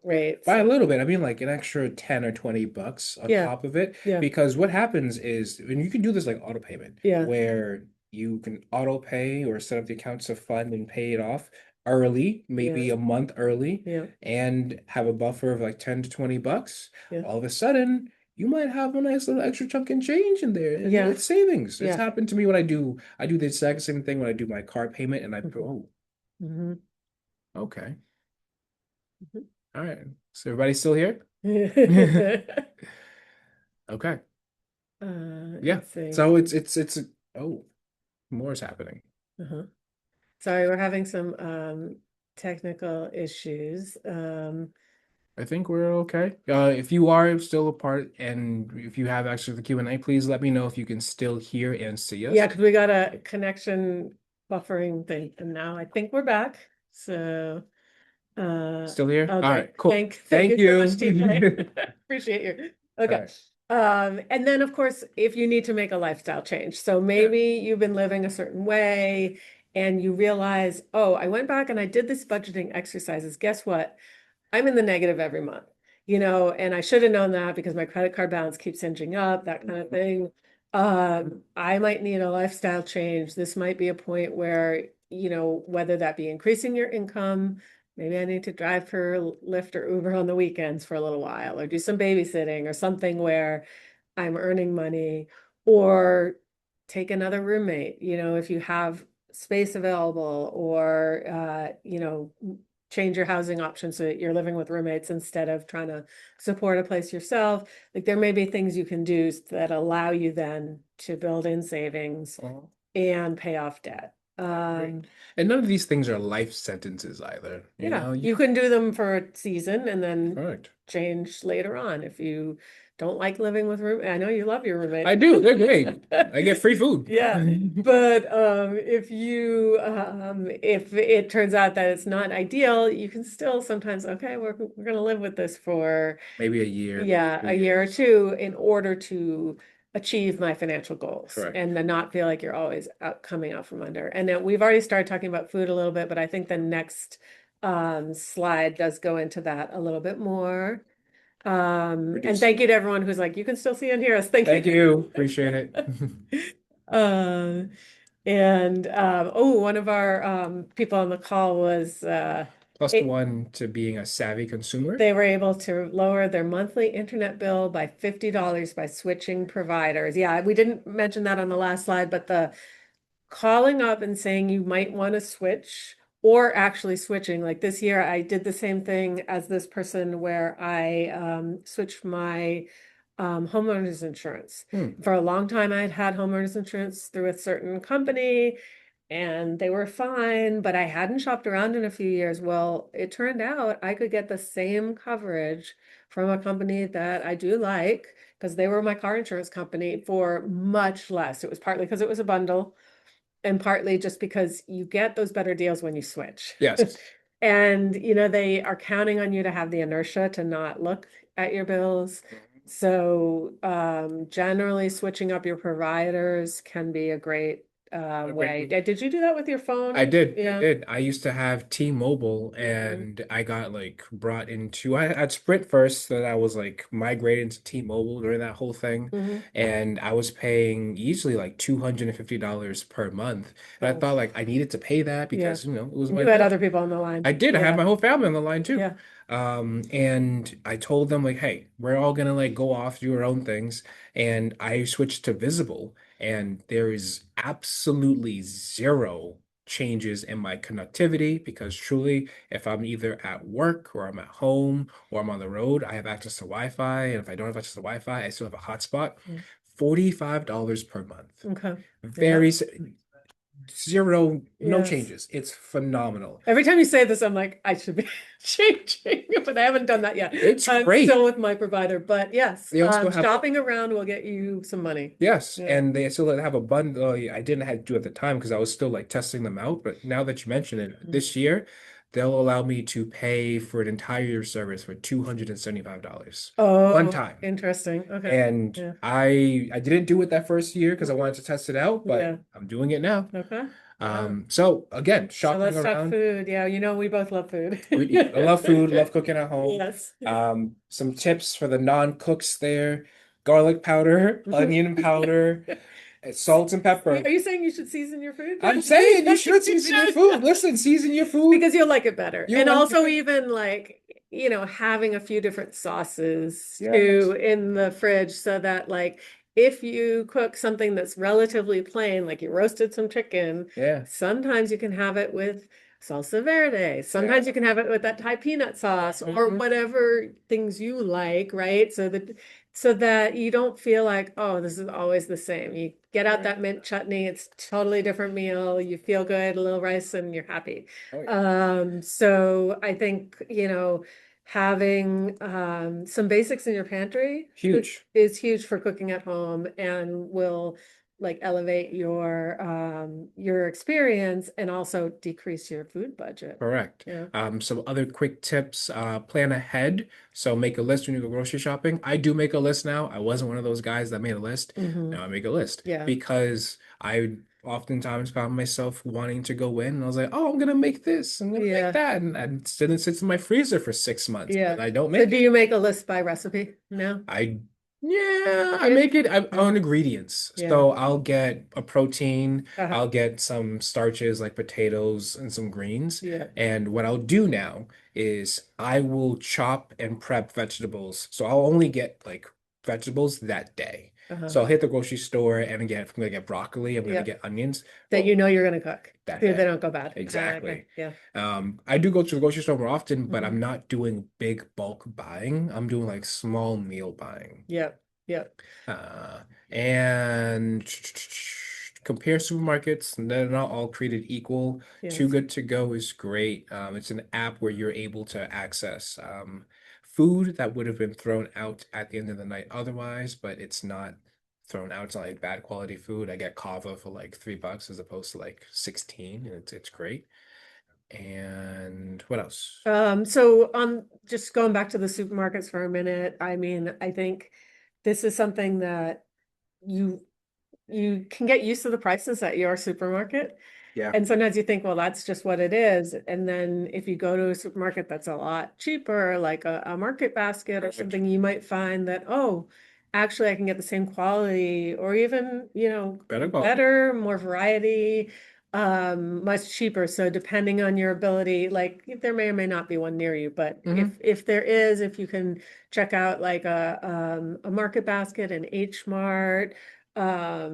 rate.
by a
So
little bit, I mean like an extra 10 or $20 on
yeah,
top of it.
yeah,
Because what happens is, and you can do this like auto payment,
yeah,
where you can auto pay or set up the accounts to fund and pay it off early,
yeah,
maybe a month early,
yeah,
and have a buffer of like 10 to $20.
yeah,
All of a sudden, you might have a nice little extra chunk and change in there, and
yeah,
it's savings. It's
yeah.
happened to me when I do the exact same thing when I do my car payment, and
Mhm,
oh,
mhm,
okay.
mhm.
All right. So everybody's still here? Okay. Yeah.
Let's see.
So it's oh, more is happening.
Uh-huh. Sorry, we're having some technical issues.
I think we're okay. If you are still a part and if you have access to the Q&A, please let me know if you can still hear and see
Yeah,
us.
because we got a connection buffering thing, and now I think we're back. So
Still here? All
okay.
right, cool.
Thank
Thank
you so much,
you.
TJ. Appreciate you.
All
Okay.
right.
And then of course, if you need to make a lifestyle change, so
Yeah.
maybe you've been living a certain way and you realize, oh, I went back and I did this budgeting exercises. Guess what? I'm in the negative every month, and I should have known that because my credit card balance keeps inching up, that kind of thing. I might need a lifestyle change. This might be a point where, whether that be increasing your income, maybe I need to drive for Lyft or Uber on the weekends for a little while, or do some babysitting or something where I'm earning money, or take another roommate, if you have space available, or change your housing options so that you're living with roommates instead of trying to support a place yourself. Like there may be things you can do that allow you then to build in savings
Oh,
and pay off debt.
great. And none of these things are life sentences either. You
Yeah,
know,
you can do them for a season and then
correct.
change later on if you don't like living with room. I know you love your
I
roommate.
do. They're great. I get free food.
Yeah, but if it turns out that it's not ideal, you can still sometimes, okay, we're gonna live with this for,
Maybe a year,
yeah,
two
a year or
years.
two in order to achieve my financial goals
Correct.
and then not feel like you're always coming out from under. And then we've already started talking about food a little bit, but I think the next slide does go into that a little bit more. And
Reduce.
thank you to everyone who's like, you can still see and hear us. Thank
Thank
you.
you. Appreciate it.
Um, and oh, one of our people on the call was
Plus
it,
one to being a savvy consumer.
they were able to lower their monthly internet bill by $50 by switching providers. Yeah, we didn't mention that on the last slide, but the calling up and saying you might want to switch, or actually switching. Like this year, I did the same thing as this person where I switched my homeowners insurance.
Hmm.
For a long time, I had had homeowners insurance through a certain company and they were fine, but I hadn't shopped around in a few years. Well, it turned out I could get the same coverage from a company that I do like because they were my car insurance company for much less. It was partly because it was a bundle and partly just because you get those better deals when you switch.
Yes.
And they are counting on you to have the inertia to not look at your bills. So generally switching up your providers can be a great
A great
way.
move.
Did you do that with your
I
phone?
did. I
Yeah.
did. I used to have T-Mobile
Mhm.
and I got like brought into I had Sprint first, so that I was like migrated to T-Mobile during that whole thing.
Mhm.
And I was paying easily like $250 per month. And I
Oh,
thought like I needed to pay that
yeah.
because, it was my
You had
bill.
other people on the line.
I did. I had
Yeah.
my whole family on the line too.
Yeah.
And I told them like, hey, we're all gonna like go off, do our own things. And I switched to Visible, and there is absolutely zero changes in my connectivity because truly, if I'm either at work or I'm at home or I'm on the road, I have access to Wi-Fi. And if I don't have access to Wi-Fi, I still have a hotspot.
Mm.
$45 per month.
Okay. Yeah.
Very zero, no
Yes.
changes. It's phenomenal.
Every time you say this, I'm like, I should be changing, but I haven't done that yet.
It's
I'm
great.
still with my provider, but yes,
They also have
shopping around will get you some money.
yes,
Yeah.
and they still have a bundle. I didn't have to do at the time because I was still like testing them out. But now that you mention it,
Mm.
this year they'll allow me to pay for an entire year service for $275 one
Oh,
time.
interesting. Okay.
And
Yeah.
I didn't do it that first year because I wanted to test it out, but
Yeah.
I'm doing it now.
Okay. Yeah.
So again,
So
shopping
let's talk
around.
food. Yeah, we both love food.
I love food, love cooking at home.
Yes.
Some tips for the non-cooks there: garlic powder, onion powder, salt and
Are
pepper.
you saying you should season your food?
I'm saying you should
You
season your
should.
food. Listen, season your food.
Because you'll like it better.
You'll
And
like
also
it.
even like, having a few different sauces
Yes.
too in the fridge so that like if you cook something that's relatively plain, like you roasted some chicken,
Yeah.
sometimes you can have it with salsa verde. Sometimes you
Yeah.
can have it with that Thai peanut sauce or
Mhm.
whatever things you like, right? So that you don't feel like, oh, this is always the same. You get out
Right.
that mint chutney, it's totally different meal. You feel good, a little rice, and you're happy.
Oh yeah.
So I think, having some basics in your pantry
Huge.
is huge for cooking at home and will like elevate your experience and also decrease your food budget.
Correct.
Yeah.
Some other quick tips, plan ahead. So make a list when you go grocery shopping. I do make a list now. I wasn't one of those guys that made a list.
Hmm.
Now I make a list
Yeah.
because I oftentimes found myself wanting to go in and I was like, oh, I'm gonna make this, I'm gonna make
Yeah.
that. And then it sits in my freezer for 6 months
Yeah.
and I don't
So
make
do
it.
you make a list by recipe? No?
I Yeah, I
Yeah.
make it
Yeah.
on ingredients.
Yeah.
So I'll get a protein,
Uh-huh.
I'll get some starches like potatoes and some greens.
Yeah.
And what I'll do now is I will chop and prep vegetables. So I'll only get like vegetables that day.
Uh-huh.
So I'll hit the grocery store and again, if I'm gonna get broccoli, I'm gonna
Yeah.
get onions.
That
Well,
you're gonna cook.
that
So they
day.
don't go bad. Okay.
Exactly.
Yeah.
I do go to the grocery store more often, but
Hmm.
I'm not doing big bulk buying. I'm doing like small meal buying.
Yeah. Yeah.
Uh, and compare supermarkets, and they're not all created equal. Too
Yes.
Good to Go is great. It's an app where you're able to access food that would have been thrown out at the end of the night otherwise, but it's not thrown out. It's not like bad quality food. I get kava for like $3 as opposed to like 16, and it's great. And what else?
So on just going back to the supermarkets for a minute, I mean, I think this is something that you you can get used to the prices at your supermarket.
Yeah.
And sometimes you think, well, that's just what it is. And then if you go to a supermarket that's a lot cheaper, like a market basket or
Perfect.
something, you might find that, oh, actually I can get the same quality or even,
Better quality.
better, more variety, much cheaper. So depending on your ability, like there may or may not be one near you, but
Hmm.
if there is, if you can check out like a market basket, an H Mart,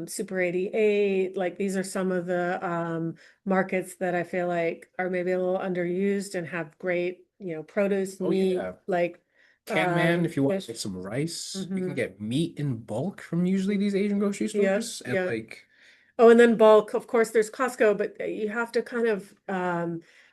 Super 88, like these are some of the markets that I feel like are maybe a little underused and have great, produce,
Oh
meat,
yeah.
like
Can Man, if you want
fish.
like some rice, you can
Hmm.
get meat in bulk from usually these Asian grocery
Yeah,
stores. And
yeah.
like,
Oh, and then bulk, of course, there's Costco, but you have to kind of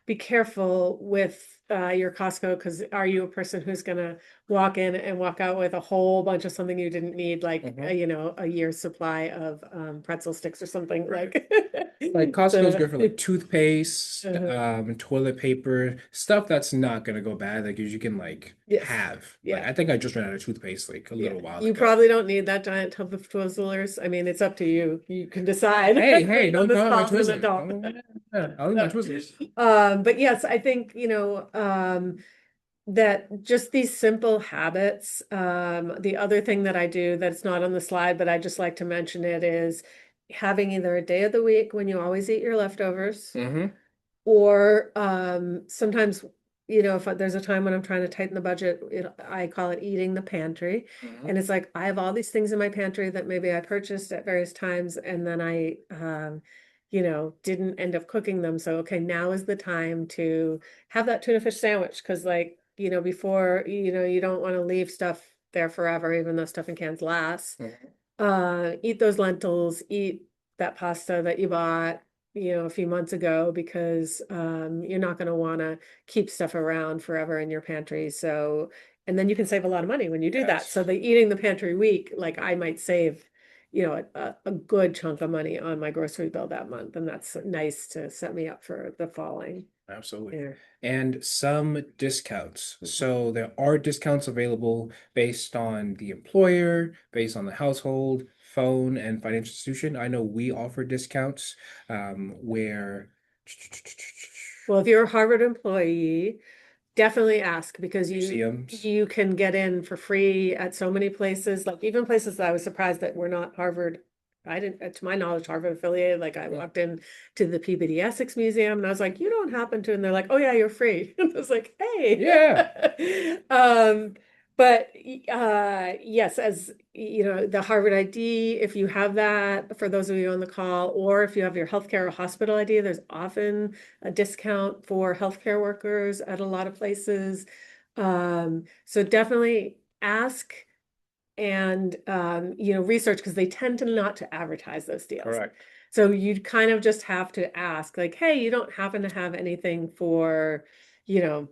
be careful with your Costco because are you a person who's gonna walk in and walk out with a whole bunch of something you didn't need, like
Mhm.
a year's supply of pretzel sticks or something
Right.
like
Like Costco's
so
good for like toothpaste,
uh,
toilet paper, stuff that's not gonna go bad, like you can like
yes,
have. Like
yeah.
I think I just ran out of toothpaste like a
Yeah,
little while
you
ago.
probably don't need that giant tub of Twizzlers. I mean, it's up to you. You can decide
Hey,
on
don't
this
count out my
call as an
Twizzlers.
adult.
Oh, yeah, I'll eat my Twizzlers.
But yes, I think, that just these simple habits. The other thing that I do that's not on the slide, but I just like to mention it is having either a day of the week when you always eat your leftovers,
Mm-hmm.
or sometimes, if there's a time when I'm trying to tighten the budget, I call it eating the pantry.
Hmm.
And it's like I have all these things in my pantry that maybe I purchased at various times and then I didn't end up cooking them. So okay, now is the time to have that tuna fish sandwich because like, before, you don't want to leave stuff there forever, even though stuff in cans lasts. Eat those lentils, eat that pasta that you bought, a few months ago because you're not going to want to keep stuff around forever in your pantry. So, and then you can save a lot of money when you do that. So
Yes.
the eating the pantry week, like I might save, a good chunk of money on my grocery bill that month, and that's nice to set me up for the falling.
Absolutely.
Yeah.
And some discounts.
Mhm.
So there are discounts available based on the employer, based on the household, phone, and financial institution. I know we offer discounts where
Well, if you're a Harvard employee, definitely ask because
museums.
you can get in for free at so many places, like even places that I was surprised that were not Harvard. I didn't, to my knowledge, Harvard affiliated. Like I
Yeah.
walked in to the Peabody Essex Museum and I was like, you don't happen to, and they're like, oh yeah, you're free. And I was like, hey.
Yeah,
Um, but yes, as you know, the Harvard ID, if you have that, for those of you on the call, or if you have your healthcare or hospital ID, there's often a discount for healthcare workers at a lot of places. So definitely ask and research because they tend to not to advertise those deals.
correct.
So you kind of just have to ask, like, hey, you don't happen to have anything for, you know,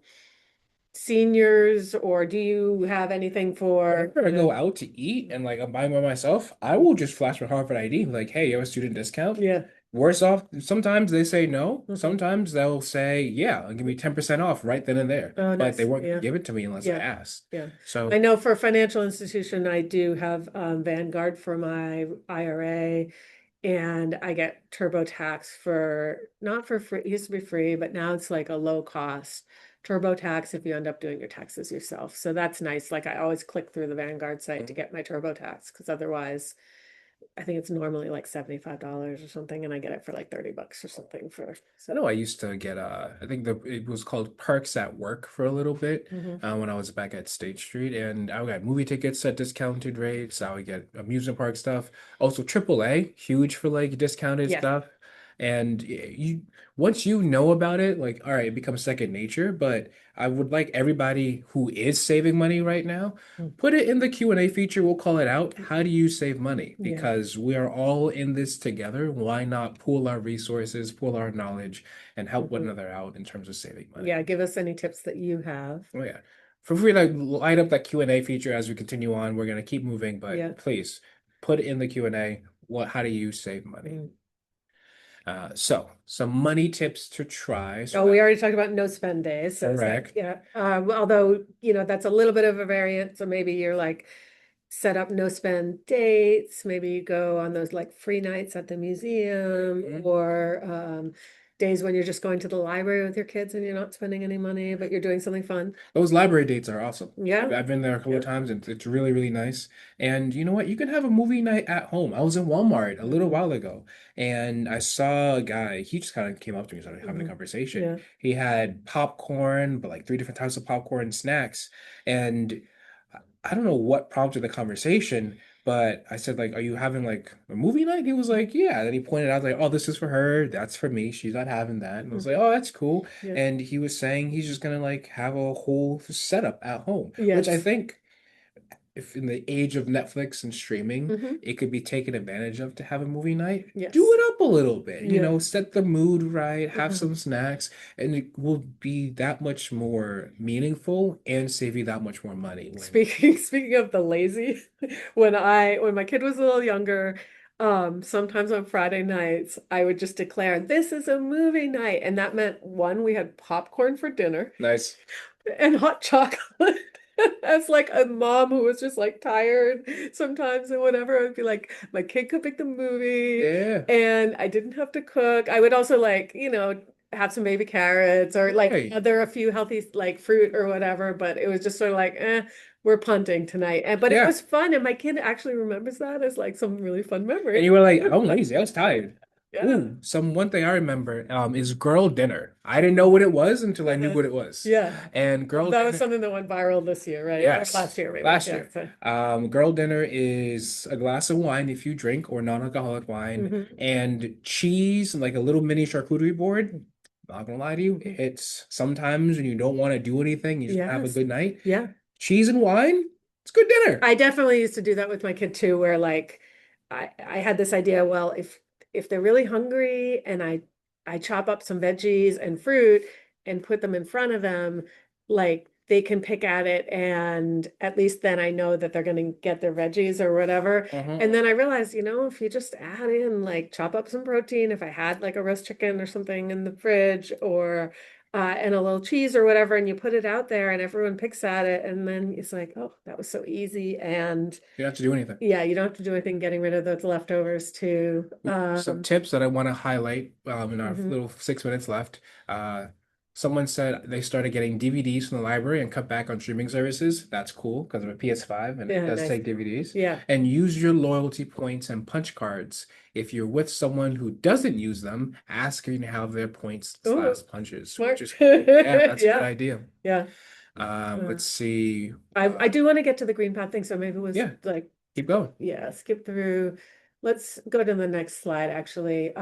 seniors, or do you have anything for,
Whenever I go out to eat and like I'm buying by myself, I will just flash my Harvard ID, like, hey, you have a student discount.
yeah.
Worse off, sometimes they say no.
Mhm.
Sometimes they'll say, yeah, I'll give me 10% off right then and there.
Oh,
But they
nice.
weren't going to
Yeah.
give it to me unless I
Yeah.
asked.
Yeah. I
So,
know for a financial institution, I do have Vanguard for my IRA, and I get TurboTax for not for free. It used to be free, but now it's like a low cost TurboTax if you end up doing your taxes yourself. So that's nice. Like I always click through the Vanguard site to get my TurboTax because otherwise I think it's normally like $75 or something, and I get it for like $30 or something for
I
so.
know I used to get I think it was called Perks at Work for a little bit
Mhm.
when I was back at State Street, and I would get movie tickets at discounted rates. I would get amusement park stuff. Also, AAA, huge for like discounted
Yes.
stuff. And you once you know about it, like all right, it becomes second nature. But I would like everybody who is saving money right now.
Mm.
Put it in the Q&A feature. We'll call it out. How do you save money?
Yeah.
Because we are all in this together. Why not pool our resources, pool our knowledge, and help one
Mhm.
another out in terms of saving money?
Yeah. Give us any tips that you have.
Oh yeah. Feel free to light up that Q&A feature as we continue on. We're gonna keep moving,
Yeah.
but please put in the Q&A how do you save money?
Mm.
So some money tips to try. So
Oh, we already talked about no spend days. So is that,
correct.
yeah. Although, that's a little bit of a variant. So maybe you're like set up no spend dates. Maybe you go on those like free nights at the museum
Mhm.
or days when you're just going to the library with your kids and you're not spending any money, but you're doing something fun.
Those library dates are awesome. I've,
Yeah.
I've been there a couple of
Yeah.
times and it's really, really nice. And you know what? You can have a movie night at home. I was in Walmart a little
Mhm.
while ago and I saw a guy, he just kind of came up to me, started having a
Mhm.
conversation.
Yeah.
He had popcorn, but like three different types of popcorn snacks. And I don't know what prompted the conversation, but I said, like, are you having like a movie night? He was like, yeah. Then he pointed out, like, oh, this is for her. That's for me. She's not having that. And I was
Mhm.
like, oh, that's cool.
Yeah.
And he was saying he's just gonna like have a whole setup at home, which I
Yes.
think if in the age of Netflix and streaming,
Hmm.
it could be taken advantage of to have a movie night. Do
Yes.
it up a little bit,
Yeah.
set the mood right, have
Uh-huh.
some snacks, and it will be that much more meaningful and save you that much more money when
Speaking of the lazy, when my kid was a little younger, sometimes on Friday nights I would just declare this is a movie night, and that meant one, we had popcorn for dinner
nice.
and hot chocolate. As like a mom who was just like tired sometimes and whatever, I would be like, my kid could pick the movie
Yeah.
and I didn't have to cook. I would also like, have some baby carrots or like
Right.
other a few healthy like fruit or whatever, but it was just sort of like, we're punting tonight. But it
Yeah.
was fun and my kid actually remembers that as like some really fun
And
memory.
you were like, I'm lazy. I was tired.
Yeah.
Ooh, some one thing I remember is girl dinner. I didn't know what it was until I knew
Uh-huh.
what it was.
Yeah.
And girl
That was
dinner,
something that went viral this year, right? Or last
yes,
year maybe.
last
Yeah.
year.
So.
Girl dinner is a glass of wine if you drink or non-alcoholic wine
Mhm.
and cheese and like a little mini charcuterie board. Not gonna lie to you, it
Mhm.
hits sometimes when you don't want to do anything, you just have a
Yes.
good night.
Yeah.
Cheese and wine, it's good dinner.
I definitely used to do that with my kid too, where like I had this idea, well, if they're really hungry and I chop up some veggies and fruit and put them in front of them, like they can pick at it and at least then I know that they're going to get their veggies or whatever.
Mhm.
And then I realized, if you just add in like chop up some protein, if I had like a roast chicken or something in the fridge or and a little cheese or whatever, and you put it out there and everyone picks at it. And then it's like, oh, that was so easy. And
You don't have to do anything.
yeah, you don't have to do anything getting rid of those leftovers too.
Some tips that I want to highlight in our
Mhm.
little 6 minutes left. Uh, Someone said they started getting DVDs from the library and cut back on streaming services. That's cool because of a PS5 and it
Yeah,
does
nice.
take DVDs.
Yeah.
And use your loyalty points and punch cards. If you're with someone who doesn't use them, ask them to have their points
Oh,
slash punches, which
smart.
is cool. Yeah, that's a good
Yeah.
idea.
Yeah.
Let's see.
I do want to get to the green path thing, so maybe we'll
Yeah,
like,
keep going.
yeah, skip through. Let's go to the next slide, actually.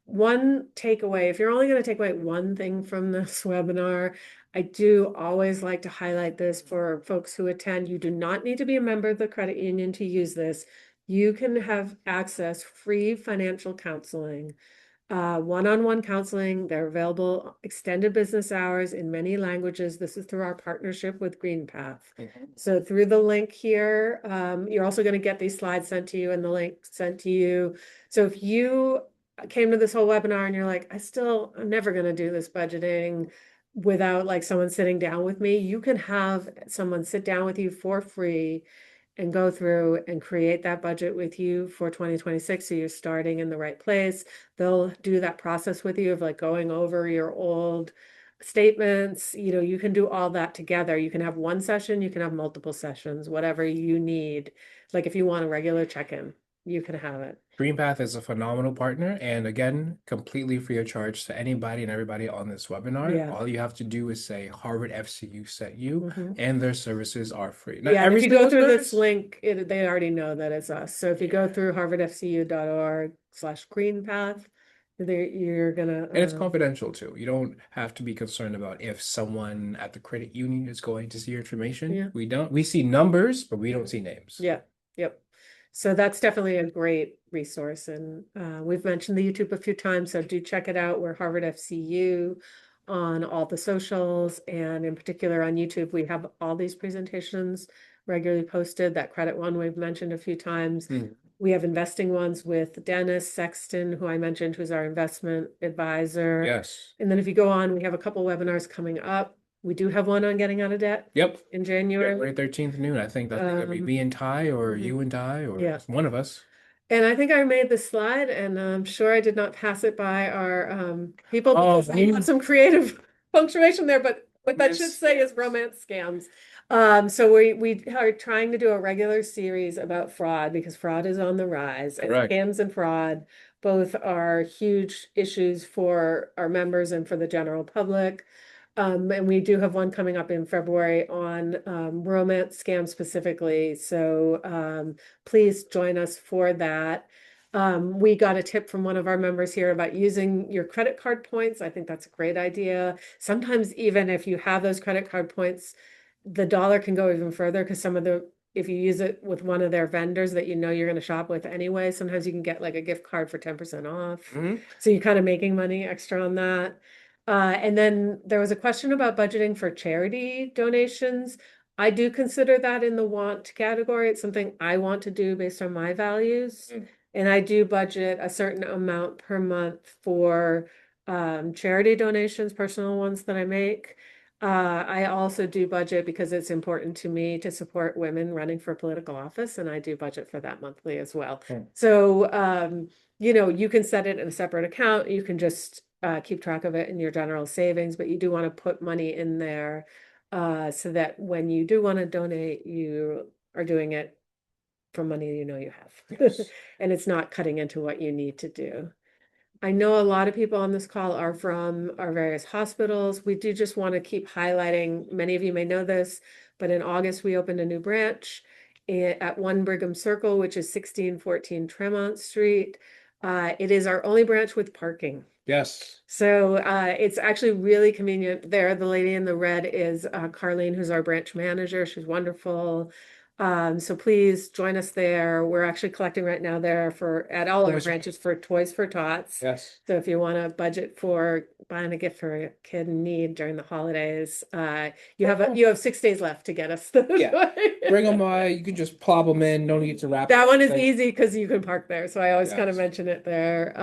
One takeaway, if you're only going to take away one thing from this webinar, I do always like to highlight this for folks who attend. You do not need to be a member of the credit union to use this. You can have access free financial counseling, one-on-one counseling. They're available extended business hours in many languages. This is through our partnership with GreenPath.
Mhm.
So through the link here, you're also going to get these slides sent to you and the link sent to you. So if you came to this whole webinar and you're like, I'm never going to do this budgeting without like someone sitting down with me, you can have someone sit down with you for free and go through and create that budget with you for 2026. So you're starting in the right place. They'll do that process with you of like going over your old statements. You can do all that together. You can have one session, you can have multiple sessions, whatever you need. Like if you want a regular check-in, you can have it.
GreenPath is a phenomenal partner, and again, completely free of charge to anybody and everybody on this webinar.
Yeah.
All you have to do is say Harvard FCU sent you,
Mhm.
and their services are free. Not
Yeah, and
every
if you go
single
through this
service.
link, they already know that it's us. So if you go
Yeah.
through harvardfcu.org/greenpath, you're gonna
And it's confidential too. You don't have to be concerned about if someone at the credit union is going to see your information.
yeah.
We don't. We see numbers, but we don't see names.
Yeah, yep. So that's definitely a great resource. And we've mentioned the YouTube a few times, so do check it out. We're Harvard FCU on all the socials, and in particular on YouTube. We have all these presentations regularly posted. That credit one we've mentioned a few times.
Mhm.
We have investing ones with Dennis Sexton, who I mentioned, who's our investment advisor.
Yes.
And then if you go on, we have a couple webinars coming up. We do have one on getting out of debt
Yep.
in January.
January 13th noon. I think that's gonna be me and Ty, or
Mhm.
you and Ty, or
Yeah.
one of us.
And I think I made this slide, and I'm sure I did not pass it by our people
Oh,
because they have some creative punctuation there, but what that should
yes.
say is romance scams. So we are trying to do a regular series about fraud because fraud is on the rise, and
Correct.
scams and fraud both are huge issues for our members and for the general public. And we do have one coming up in February on romance scams specifically. So please join us for that. We got a tip from one of our members here about using your credit card points. I think that's a great idea. Sometimes even if you have those credit card points, the dollar can go even further because if you use it with one of their vendors that you know you're going to shop with anyway, sometimes you can get like a gift card for 10% off.
Mhm.
So you're kind of making money extra on that. And then there was a question about budgeting for charity donations. I do consider that in the want category. It's something I want to do based on my values.
Mm.
And I do budget a certain amount per month for charity donations, personal ones that I make. I also do budget because it's important to me to support women running for political office, and I do budget for that monthly as well.
Mm.
So, you can set it in a separate account. You can just keep track of it in your general savings, but you do want to put money in there so that when you do want to donate, you are doing it from money you know you have.
Yes.
And it's not cutting into what you need to do. I know a lot of people on this call are from our various hospitals. We do just want to keep highlighting, many of you may know this, but in August, we opened a new branch at 1 Brigham Circle, which is 1614 Tremont Street. It is our only branch with parking.
Yes.
So it's actually really convenient there. The lady in the red is Carlene, who's our branch manager. She's wonderful. So please join us there. We're actually collecting right now there at all our
Toys for-
branches for Toys for Tots.
Yes.
So if you want to budget for buying a gift for a kid in need during the holidays, you have 6 days left to get us the
Yeah. Bring them by. You can just plop them in. No need to wrap.
That one is
Like,
easy because you can park there. So I always kind of
yes.
mention it there.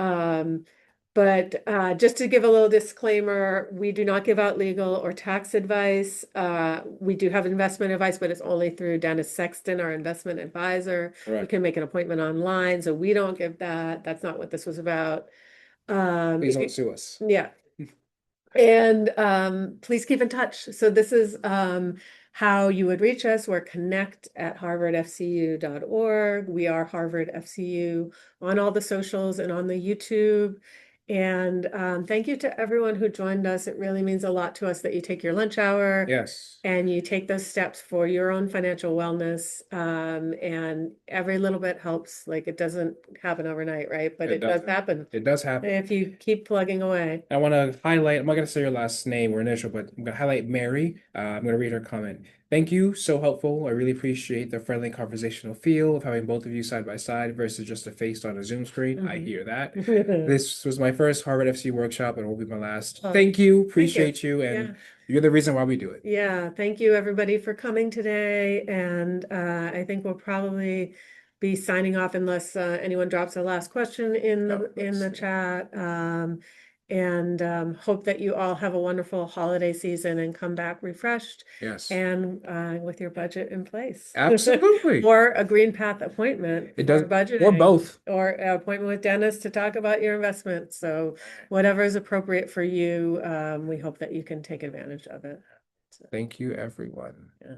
But just to give a little disclaimer, we do not give out legal or tax advice. We do have investment advice, but it's only through Dennis Sexton, our investment advisor. You
Correct.
can make an appointment online, so we don't give that. That's not what this was about.
Please don't sue us.
Yeah. And please keep in touch. So this is how you would reach us. We're connect@harvardfcu.org. We are Harvard FCU on all the socials and on the YouTube. And thank you to everyone who joined us. It really means a lot to us that you take your lunch hour
Yes.
and you take those steps for your own financial wellness. And every little bit helps. Like, it doesn't happen overnight, right? But it does
doesn't.
happen
It does happen.
if you keep plugging away.
I want to highlight, I'm not going to say your last name or initial, but I'm going to highlight Mary. I'm going to read her comment. Thank you. So helpful. I really appreciate the friendly conversational feel of having both of you side by side versus just a face on a Zoom screen. I hear that. This was my first Harvard FC workshop and will be my last.
Oh,
Thank you.
thank you.
Appreciate you. And
Yeah.
you're the reason why we do it.
Yeah, thank you everybody for coming today. And I think we'll probably be signing off unless anyone drops a last question in
Oh,
the
let's see.
chat. And hope that you all have a wonderful holiday season and come back refreshed
Yes.
and with your budget in place.
Absolutely.
Or a Green Path appointment
It
for
does,
budgeting.
or both.
Or an appointment with Dennis to talk about your investments. So whatever is appropriate for you, we hope that you can take advantage of it.
Thank you, everyone.
Yeah.